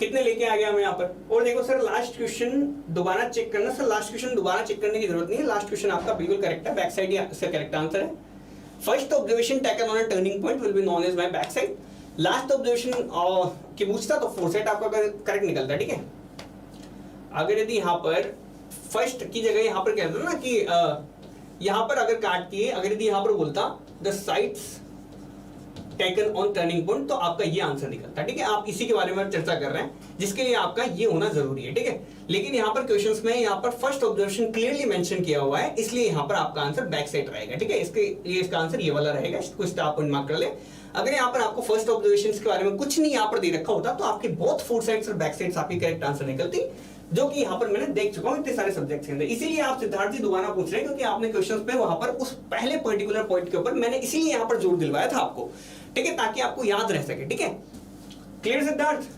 कितने लेके आ गया हमें यहाँ पर। और देखो सर लास्ट क्वेश्चन दोबारा चेक करना, सर लास्ट क्वेश्चन दोबारा चेक करने की जरूरत नहीं है, लास्ट क्वेश्चन आपका बिल्कुल करेक्ट है, बैक साइड से करेक्ट आंसर है। First observation taken on a turning point will be known as my back sight, last observation की पूछता तो फोर साइड आपका करेक्ट निकलता है, ठीक है। अगर यदि यहाँ पर फर्स्ट की जगह यहाँ पर कहते ना कि यहाँ पर अगर काट दिए, अगर यदि यहाँ पर बोलता the sites taken on turning point, तो आपका ये आंसर निकलता है, ठीक है। आप इसी के बारे में चर्चा कर रहे हैं जिसके लिए आपका ये होना जरूरी है, ठीक है। लेकिन यहाँ पर क्वेश्चंस में यहाँ पर फर्स्ट ऑब्जर्वेशन क्लियरली मेंशन किया हुआ है, इसलिए यहाँ पर आपका आंसर बैक साइड रहेगा, ठीक है। इसके लिए इसका आंसर ये वाला रहेगा, इसको स्टार पॉइंट मार्क कर ले। अगर यहाँ पर आपको फर्स्ट ऑब्जर्वेशन के बारे में कुछ नहीं यहाँ पर दे रखा होता तो आपके बोथ फोर साइड्स और बैक साइड्स आपकी करेक्ट आंसर निकलती, जो कि यहाँ पर मैंने देख चुका हूँ इतने सारे सब्जेक्ट्स के अंदर। इसीलिए आप सिद्धार्थ जी दोबारा पूछ रहे हैं क्योंकि आपने क्वेश्चंस पे वहां पर उस पहले पर्टिकुलर पॉइंट के ऊपर मैंने इसीलिए यहाँ पर जोर दिलवाया था आपको, ठीक है, ताकि आपको याद रह सके, ठीक है। क्लियर सिद्धार्थ?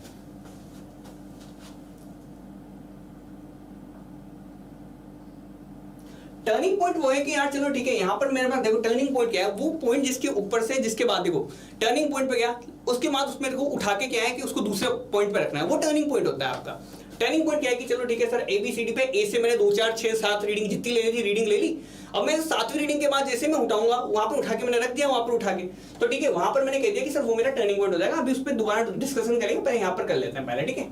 टर्निंग पॉइंट वो है कि यार चलो ठीक है, यहाँ पर मेरे पास देखो टर्निंग पॉइंट क्या है, वो पॉइंट जिसके ऊपर से जिसके बाद देखो टर्निंग पॉइंट पे गया, उसके बाद उसमें देखो उठा के क्या है कि उसको दूसरे पॉइंट पे रखना है, वो टर्निंग पॉइंट होता है आपका। टर्निंग पॉइंट क्या है कि चलो ठीक है सर ABCD पे ए से मैंने 2 4 6 7 रीडिंग जितनी लेनी थी रीडिंग ले ली, अब मैं 7वीं रीडिंग के बाद जैसे मैं उठाऊंगा वहां पर उठा के मैंने रख दिया वहां पर उठा के, तो ठीक है वहां पर मैंने कह दिया कि सर वो मेरा टर्निंग पॉइंट हो जाएगा। अभी उस पर दोबारा डिस्कशन करेंगे, पहले यहाँ पर कर लेते हैं पहले, ठीक है।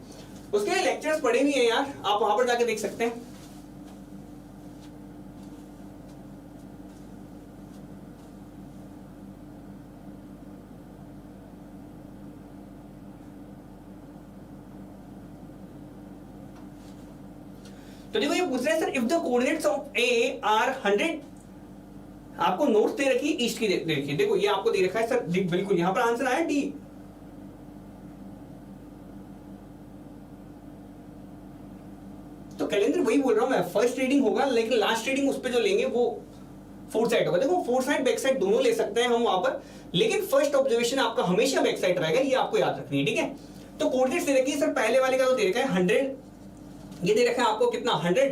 उसके लिए लेक्चर्स पढ़े हुए हैं यार, आप वहां पर जाके देख सकते हैं। तो देखो ये पूछ रहे हैं sir if the coordinates of A R 100, आपको नॉर्थ दे रखी है ईस्ट की दे रखी है, देखो ये आपको दे रखा है सर, बिल्कुल यहां पर आंसर आया डी। तो कैलेंडर वही बोल रहा हूं मैं, फर्स्ट रीडिंग होगा लेकिन लास्ट रीडिंग उस पे जो लेंगे वो फोर साइड होगा। देखो फोर साइड बैक साइड दोनों ले सकते हैं हम वहां पर, लेकिन फर्स्ट ऑब्जर्वेशन आपका हमेशा बैक साइड रहेगा, ये आपको याद रखनी है, ठीक है। तो कोऑर्डिनेट्स दे रखी है सर, पहले वाले का तो दे रखा है 100, ये दे रखा है आपको कितना 100,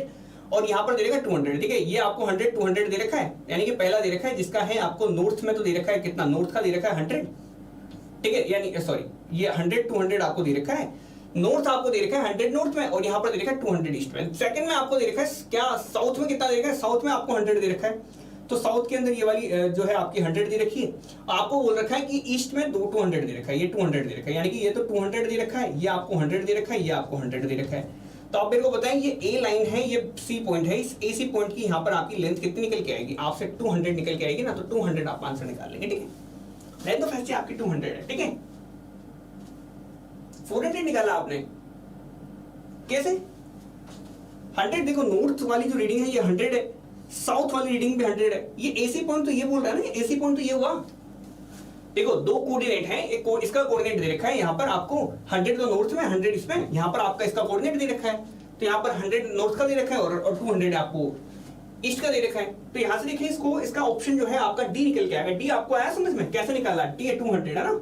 और यहाँ पर दे रखा है 200, ठीक है। ये आपको 100 200 दे रखा है, यानी कि पहला दे रखा है जिसका है आपको नॉर्थ में तो दे रखा है कितना, नॉर्थ का दे रखा है 100, ठीक है, यानी सॉरी ये 100 200 आपको दे रखा है, नॉर्थ आपको दे रखा है 100 नॉर्थ में, और यहाँ पर दे रखा है 200 ईस्ट में। सेकंड में आपको दे रखा है क्या, साउथ में कितना दे रखा है, साउथ में आपको 100 दे रखा है, तो साउथ के अंदर ये वाली जो है आपकी 100 दे रखी है। आपको बोल रखा है कि ईस्ट में 200 दे रखा है, ये 200 दे रखा है, यानी कि ये तो 200 दे रखा है, ये आपको 100 दे रखा है, ये आपको 100 दे रखा है। तो आप मेरे को बताएं ये ए लाइन है, ये सी पॉइंट है, इस AC पॉइंट की यहाँ पर आपकी लेंथ कितनी निकल के आएगी, आपसे 200 निकल के आएगी ना, तो 200 आप आंसर निकाल लेंगे, ठीक है। लेंथ ऑफ एसी आपकी 200 है, ठीक है। 400 निकाला आपने कैसे, 100 देखो नॉर्थ वाली जो रीडिंग है ये 100 है, साउथ वाली रीडिंग भी 100 है, ये AC पॉइंट तो ये बोल रहा है ना, AC पॉइंट तो ये हुआ। देखो दो कोऑर्डिनेट है, एक इसका कोऑर्डिनेट दे रखा है यहाँ पर आपको 100 तो नॉर्थ में 100 इसमें, यहाँ पर आपका इसका कोऑर्डिनेट दे रखा है, तो यहाँ पर 100 नॉर्थ का दे रखा है और 200 आपको ईस्ट का दे रखा है। तो यहाँ से देखिए इसको, इसका ऑप्शन जो है आपका डी निकल के आएगा। डी आपको आया समझ में, कैसे निकाला, डी है 200 है ना,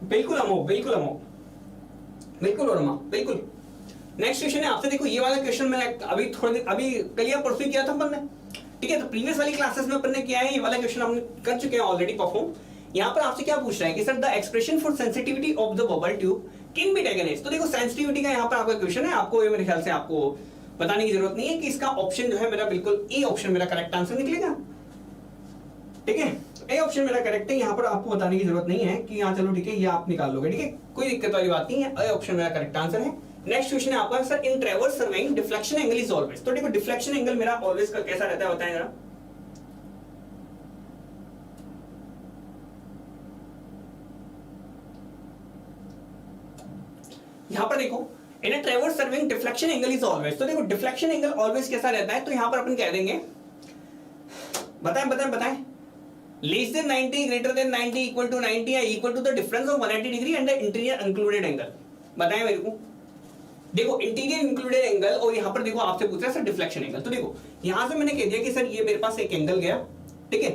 बिल्कुल अमो, बिल्कुल अमो, बिल्कुल और बिल्कुल। नेक्स्ट क्वेश्चन है आपसे, देखो ये वाला क्वेश्चन मैंने अभी थोड़ी देर अभी कल या परसों किया था अपन ने, ठीक है, तो प्रीवियस वाली क्लासेस में अपन ने किया है, ये वाला क्वेश्चन हमने कर चुके हैं ऑलरेडी परफॉर्म। यहाँ पर आपसे क्या पूछ रहा है कि sir the expression for sensitivity of the bubble tube can be taken as. तो देखो सेंसिटिविटी का यहाँ पर आपका क्वेश्चन है, आपको ये मेरे ख्याल से आपको बताने की जरूरत नहीं है कि इसका ऑप्शन जो है मेरा बिल्कुल ए ऑप्शन मेरा करेक्ट आंसर निकलेगा। ठीक है, ए ऑप्शन मेरा करेक्ट है, यहाँ पर आपको बताने की जरूरत नहीं है कि हाँ चलो ठीक है ये आप निकाल लोगे। ठीक है, कोई दिक्कत वाली बात नहीं है, ए ऑप्शन मेरा करेक्ट आंसर है। नेक्स्ट क्वेश्चन है आपका sir in traverse surveying deflection angle is always. तो देखो डिफ्लेक्शन एंगल मेरा ऑलवेज का कैसा रहता है बताएं जरा। यहां पर देखो in a traverse surveying deflection angle is always. तो देखो डिफ्लेक्शन एंगल ऑलवेज कैसा रहता है, तो यहां पर अपन कह देंगे बताएं less than 90 greater than 90 equal to 90 या equal to the difference of 180 degree and the interior included angle. बताएं मेरे को। देखो इंटीरियर इंक्लूडेड एंगल और यहां पर देखो आपसे पूछ रहा है सर डिफ्लेक्शन एंगल। तो देखो यहां से मैंने कह दिया कि सर ये मेरे पास एक एंगल गया, ठीक है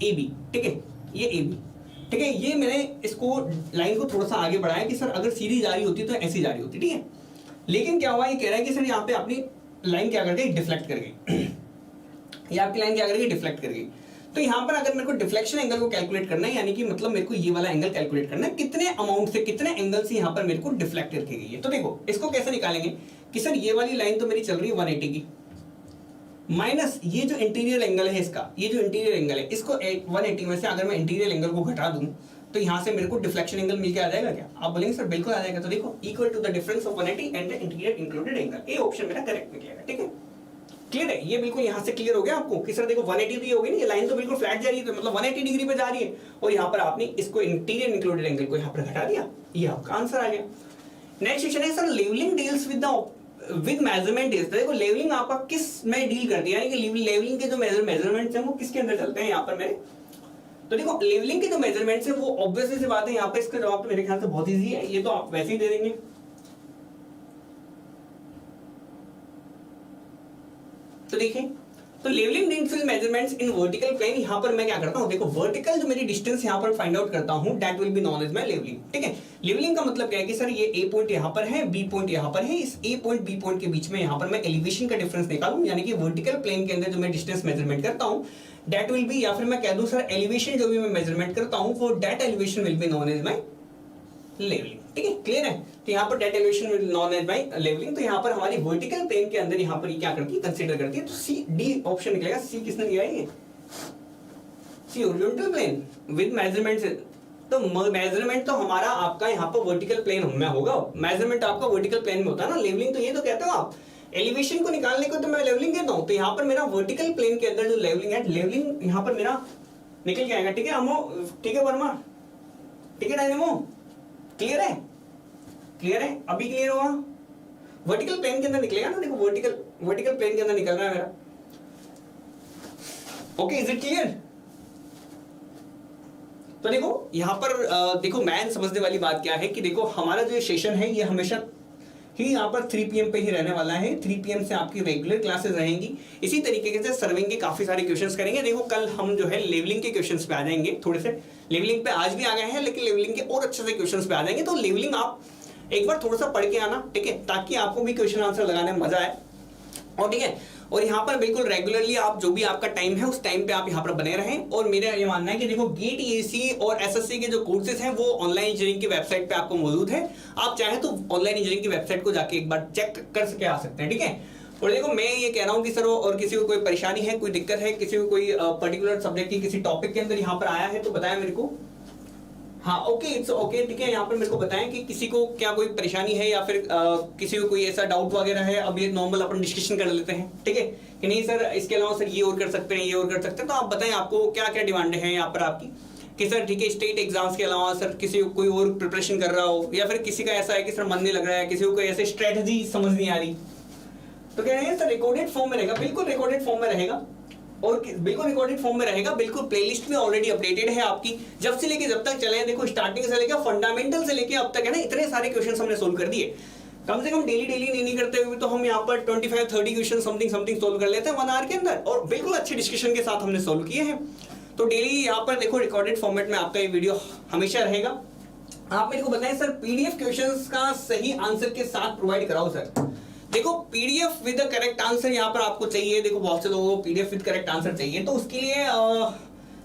AB, ठीक है ये AB, ठीक है ये मैंने इसको लाइन को थोड़ा सा आगे बढ़ाया कि सर अगर सीधी जा रही होती तो ऐसी जा रही होती, ठीक है। लेकिन क्या हुआ, ये कह रहा है कि सर यहाँ पे अपनी लाइन क्या कर गई, डिफ्लेक्ट कर गई। ये आपकी लाइन क्या कर गई, डिफ्लेक्ट कर गई। तो यहाँ पर अगर मेरे को डिफ्लेक्शन एंगल को कैलकुलेट करना है, यानी कि मतलब मेरे को ये वाला एंगल कैलकुलेट करना है, कितने अमाउंट से कितने एंगल से यहाँ पर मेरे को डिफ्लेक्ट करके गई है। तो देखो इसको कैसे निकालेंगे कि सर ये वाली लाइन तो मेरी चल रही है 180 की, माइनस ये जो इंटीरियर एंगल है इसका, ये जो इंटीरियर एंगल है इसको 180 में से अगर मैं इंटीरियर एंगल को घटा दूं तो यहाँ से मेरे को डिफ्लेक्शन एंगल मिल के आ जाएगा क्या? आप बोलेंगे सर बिल्कुल आ जाएगा। तो देखो equal to the difference of 180 and the interior included angle, ये ऑप्शन मेरा करेक्ट निकलेगा। ठीक है, क्लियर है, ये बिल्कुल यहाँ से क्लियर हो गया आपको कि सर देखो 180 तो ये होगी ना, ये लाइन तो बिल्कुल फ्लैट जा रही है, तो मतलब 180 डिग्री पे जा रही है और यहाँ पर आपने इसको इंटीरियर इंक्लूडेड एंगल को यहाँ पर घटा दिया, ये आपका आंसर आ गया। नेक्स्ट क्वेश्चन है sir levelling deals with measurement is. देखो लेवलिंग आपका किस में डील करती है, यानी कि लेवलिंग के जो मेजरमेंट्स हैं वो किसके अंदर चलते हैं यहाँ पर मेरे। तो देखो लेवलिंग के जो मेजरमेंट्स है वो ऑब्वियसली सी बात है, यहाँ पर इसका जवाब तो मेरे ख्याल से बहुत इजी है, ये तो आप वैसे ही दे देंगे। तो देखिए तो levelling deals with measurements in vertical plane, यहाँ पर मैं क्या करता हूँ, देखो वर्टिकल जो मेरी डिस्टेंस यहाँ पर फाइंड आउट करता हूँ that will be known as my levelling. ठीक है, लेवलिंग का मतलब क्या है कि सर ये ए पॉइंट यहाँ पर है, बी पॉइंट यहाँ पर है, इस ए पॉइंट बी पॉइंट के बीच में यहाँ पर मैं एलिवेशन का डिफरेंस निकालूं, यानी कि वर्टिकल प्लेन के अंदर जो मैं डिस्टेंस मेजरमेंट करता हूँ दैट विल बी, या फिर मैं कह दूं सर एलिवेशन जो भी मैं मेजरमेंट करता हूँ वो that elevation will be known as my levelling. ठीक है, क्लियर है। तो यहाँ पर that elevation will known as by levelling. तो यहाँ पर हमारी वर्टिकल प्लेन के अंदर यहाँ पर ये क्या करती है, कंसीडर करती है। तो सी डी ऑप्शन निकलेगा। सी किसने दिया है, ये सी हॉरिजॉन्टल प्लेन विद मेजरमेंट्स। तो मेजरमेंट तो हमारा आपका यहाँ पर वर्टिकल प्लेन में होगा, मेजरमेंट आपका वर्टिकल प्लेन में होता है ना। लेवलिंग तो ये तो कहते हो आप, एलिवेशन को निकालने को तो मैं लेवलिंग कहता हूँ। तो यहाँ पर मेरा वर्टिकल प्लेन के अंदर जो लेवलिंग है, लेवलिंग यहाँ पर मेरा निकल के आएगा। ठीक है अमो, ठीक है वर्मा, ठीक है डायनेमो, क्लियर है, क्लियर है, अभी क्लियर हुआ। वर्टिकल प्लेन के अंदर निकलेगा ना, देखो वर्टिकल प्लेन के अंदर निकल रहा है मेरा। Okay, is it clear. तो देखो यहाँ पर देखो मैन समझने वाली बात क्या है कि देखो हमारा जो सेशन है ये हमेशा ही यहाँ पर 3 PM पे ही रहने वाला है। 3 PM से आपकी रेगुलर क्लासेस रहेंगी। इसी तरीके से सर्विंग के काफी सारे क्वेश्चंस करेंगे। देखो कल हम जो है लेवलिंग के क्वेश्चंस पे आ जाएंगे, थोड़े से लेवलिंग पे आज भी आ गए हैं लेकिन लेवलिंग के और अच्छे से क्वेश्चंस पे आ जाएंगे। तो लेवलिंग आप एक बार थोड़ा सा पढ़ के आना, ठीक है, ताकि आपको भी क्वेश्चन आंसर लगाने में मजा आए। और ठीक है, और यहाँ पर बिल्कुल रेगुलरली आप जो भी आपका टाइम है उस टाइम पे आप यहाँ पर बने रहें। और मेरा ये मानना है कि देखो गेट एसी और एसएससी के जो कोर्सेज हैं वो ऑनलाइन इंजीनियरिंग की वेबसाइट पे आपको मौजूद है। आप चाहे तो ऑनलाइन इंजीनियरिंग की वेबसाइट को जाके एक बार चेक कर सके आ सकते हैं। ठीक है, और देखो मैं ये कह रहा हूँ कि सर और किसी को कोई परेशानी है, कोई दिक्कत है, किसी को कोई पर्टिकुलर सब्जेक्ट की किसी टॉपिक के अंदर यहाँ पर आया है तो बताया मेरे को। हाँ ओके, इट्स ओके, ठीक है, यहाँ पर मेरे को बताएं कि किसी को क्या कोई परेशानी है या फिर किसी को कोई ऐसा डाउट वगैरह है। अब ये नॉर्मल अपन डिस्कशन कर लेते हैं, ठीक है कि नहीं सर, इसके अलावा सर ये और कर सकते हैं, ये और कर सकते हैं। तो आप बताएं आपको क्या क्या डिमांड है यहाँ पर आपकी कि सर ठीक है स्टेट एग्जाम्स के अलावा सर किसी को कोई और प्रिपरेशन कर रहा हो, या फिर किसी का ऐसा है कि सर मन नहीं लग रहा है, किसी को कोई ऐसे स्ट्रेटजी समझ नहीं आ रही, तो कह रहे हैं सर रिकॉर्डेड फॉर्म में रहेगा। बिल्कुल रिकॉर्डेड फॉर्म में रहेगा और बिल्कुल रिकॉर्डेड फॉर्म में रहेगा। बिल्कुल प्लेलिस्ट में ऑलरेडी अपडेटेड है आपकी, जब से लेके जब तक चले हैं। देखो स्टार्टिंग से लेकर फंडामेंटल से लेके अब तक है ना, इतने सारे क्वेश्चंस हमने सोल्व कर दिए। कम से कम डेली नहीं करते हुए तो हम यहाँ पर 25-30 क्वेश्चन समथिंग सोल्व कर लेते हैं 1 आवर के अंदर, और बिल्कुल अच्छे डिस्कशन के साथ हमने सोल्व किए हैं। तो डेली यहाँ पर देखो रिकॉर्डेड फॉर्मेट में आपका ये वीडियो हमेशा रहेगा। आप मेरे को बताएं सर पीडीएफ क्वेश्चंस का सही आंसर के साथ प्रोवाइड कराओ सर। देखो PDF with the correct answer यहाँ पर आपको चाहिए। देखो बहुत से लोगों को पीडीएफ विद करेक्ट आंसर चाहिए, तो उसके लिए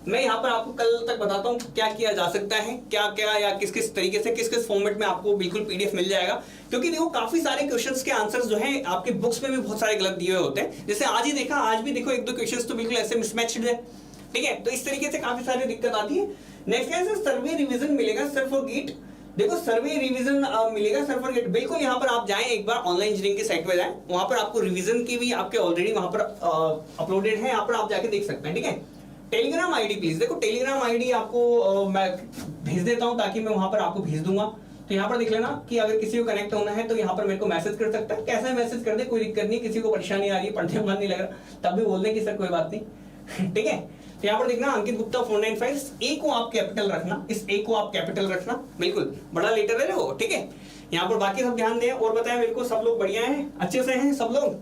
मैं यहाँ पर आपको कल तक बताता हूँ क्या किया जा सकता है, क्या क्या या किस किस तरीके से किस किस फॉर्मेट में आपको बिल्कुल पीडीएफ मिल जाएगा। क्योंकि देखो काफी सारे क्वेश्चंस के आंसर्स जो हैं आपके बुक्स में भी बहुत सारे गलत दिए हुए होते हैं। जैसे आज ही देखा, आज भी देखो एक दो क्वेश्चंस तो बिल्कुल ऐसे मिसमैच्ड है, ठीक है। तो इस तरीके से काफी सारी दिक्कत आती है। नेक्स्ट है सर्वे रिविजन मिलेगा सर फॉर गेट। देखो सर्वे रिवीजन मिलेगा सर फॉर गेट, बिल्कुल यहाँ पर आप जाएं एक बार ऑनलाइन इंजीनियरिंग की साइट पे जाएं, वहां पर आपको रिवीजन की भी आपके ऑलरेडी वहां पर अपलोडेड है, यहाँ पर आप जाके देख सकते हैं, ठीक है। टेलीग्राम आईडी प्लीज, देखो टेलीग्राम आईडी आपको मैं भेज देता हूं ताकि मैं वहां पर आपको भेज दूंगा। तो यहाँ पर देख लेना कि अगर किसी को कनेक्ट होना है तो यहाँ पर मेरे को मैसेज कर सकता है, कैसा मैसेज कर दे कोई दिक्कत नहीं, किसी को परेशानी आ रही है, पढ़ने में मन नहीं लग रहा तब भी बोल दें कि सर कोई बात नहीं, ठीक है। तो यहाँ पर देखना अंकित गुप्ता 495, ए को आप कैपिटल रखना, इस ए को आप कैपिटल रखना, बिल्कुल बड़ा लेटर है वो, ठीक है। यहाँ पर बाकी सब ध्यान दें और बताएं मेरे को सब लोग बढ़िया हैं, अच्छे से हैं सब लोग,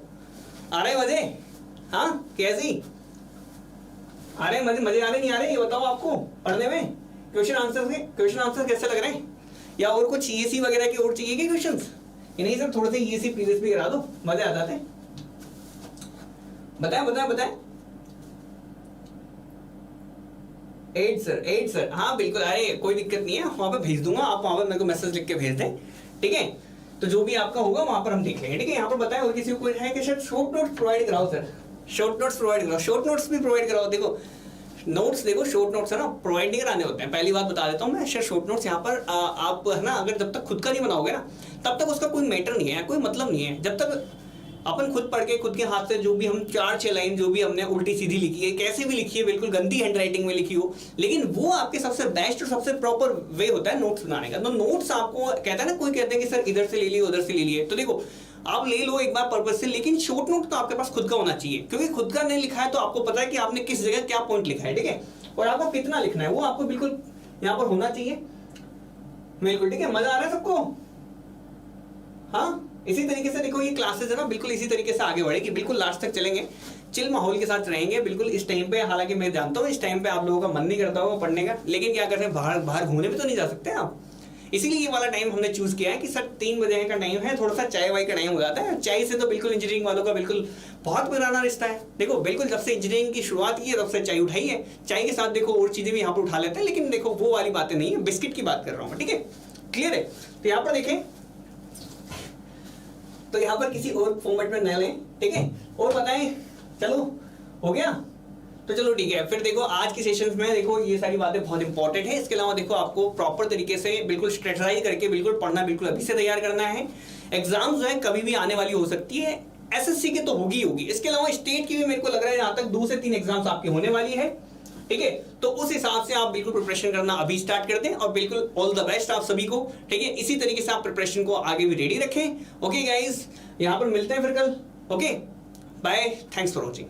आ रहे मजे, हाँ कैसी आ रहे मजे, मजे आ रहे नहीं आ रहे ये बताओ आपको पढ़ने में। क्वेश्चन आंसर कैसे लग रहे हैं, या और कुछ ईएसी वगैरह के और चाहिए क्या क्वेश्चंस? नहीं सर थोड़े से ईएसी प्रीवियस भी करा दो, मजे आ जाते हैं। बताएं 8 सर, हाँ बिल्कुल, अरे कोई दिक्कत नहीं है, वहां पे भेज दूंगा, आप वहां पर मेरे को मैसेज लिख के भेज दें, ठीक है। तो जो भी आपका होगा वहां पर हम देख लेंगे, ठीक है। यहाँ पर बताएं और किसी को कोई है कि सर शॉर्ट नोट्स प्रोवाइड कराओ, सर शॉर्ट नोट्स प्रोवाइड कराओ, शॉर्ट नोट्स भी प्रोवाइड कराओ। देखो नोट्स, देखो शॉर्ट नोट्स है ना प्रोवाइड नहीं कराने होते हैं, पहली बात बता देता हूँ मैं। शॉर्ट नोट्स यहाँ पर आप है ना, अगर जब तक खुद का नहीं बनाओगे ना तब तक उसका कोई मैटर नहीं है, कोई मतलब नहीं है। जब तक अपन खुद पढ़ के खुद के हाथ से जो भी हम 4-6 लाइन जो भी हमने उल्टी सीधी लिखी है, कैसे भी लिखी है, बिल्कुल गंदी हैंडराइटिंग में लिखी हो, लेकिन वो आपके सबसे बेस्ट और सबसे प्रॉपर वे होता है नोट्स बनाने का। तो नोट्स आपको कहता है ना, कोई कहते हैं कि सर इधर से ले लिए उधर से ले लिए, तो देखो आप ले लो एक बार पर्पज से, लेकिन शॉर्ट नोट तो आपके पास खुद का होना चाहिए, क्योंकि खुद का नहीं लिखा है तो आपको पता है कि आपने किस जगह क्या पॉइंट लिखा है, ठीक है, और आपको कितना लिखना है वो आपको बिल्कुल यहाँ पर होना चाहिए, बिल्कुल, ठीक है। मजा आ रहा है सबको? हाँ इसी तरीके से देखो ये क्लासेस है ना बिल्कुल इसी तरीके से आगे बढ़ेगी, बिल्कुल लास्ट तक चलेंगे, चिल माहौल के साथ रहेंगे बिल्कुल इस टाइम पे। हालांकि मैं जानता हूँ इस टाइम पे आप लोगों का मन नहीं करता होगा पढ़ने का, लेकिन क्या करते हैं, बाहर घूमने भी तो नहीं जा सकते आप, इसीलिए ये वाला टाइम हमने चूज किया है कि सर 3 बजे का टाइम है, थोड़ा सा चाय वाय का टाइम हो जाता है। चाय से तो बिल्कुल इंजीनियरिंग वालों का बिल्कुल बहुत पुराना रिश्ता है। देखो बिल्कुल जब से इंजीनियरिंग की शुरुआत की है तब से चाय उठाई है, चाय के साथ देखो और चीजें भी यहाँ पर उठा लेते हैं, लेकिन देखो वो वाली बातें नहीं है, बिस्किट की बात कर रहा हूँ मैं, ठीक है, क्लियर है। तो यहाँ पर देखें, तो यहाँ पर किसी और फॉर्मेट में न लें, ठीक है, और बताएं, चलो हो गया, तो चलो ठीक है। फिर देखो आज की सेशंस में देखो ये सारी बातें बहुत इंपॉर्टेंट है, इसके अलावा देखो आपको प्रॉपर तरीके से बिल्कुल स्ट्रेटेजाइज करके बिल्कुल पढ़ना, बिल्कुल अभी से तैयार करना है। एग्जाम जो है कभी भी आने वाली हो सकती है, एसएससी की तो होगी, इसके अलावा स्टेट की भी मेरे को लग रहा है यहाँ तक 2 से 3 एग्जाम्स आपकी होने वाली है, ठीक है। तो उस हिसाब से आप बिल्कुल प्रिपरेशन करना अभी स्टार्ट कर दें, और बिल्कुल ऑल द बेस्ट आप सभी को, ठीक है। इसी तरीके से आप प्रिपरेशन को आगे भी रेडी रखें। ओके गाइज, यहाँ पर मिलते हैं फिर कल, okay bye, thanks for watching.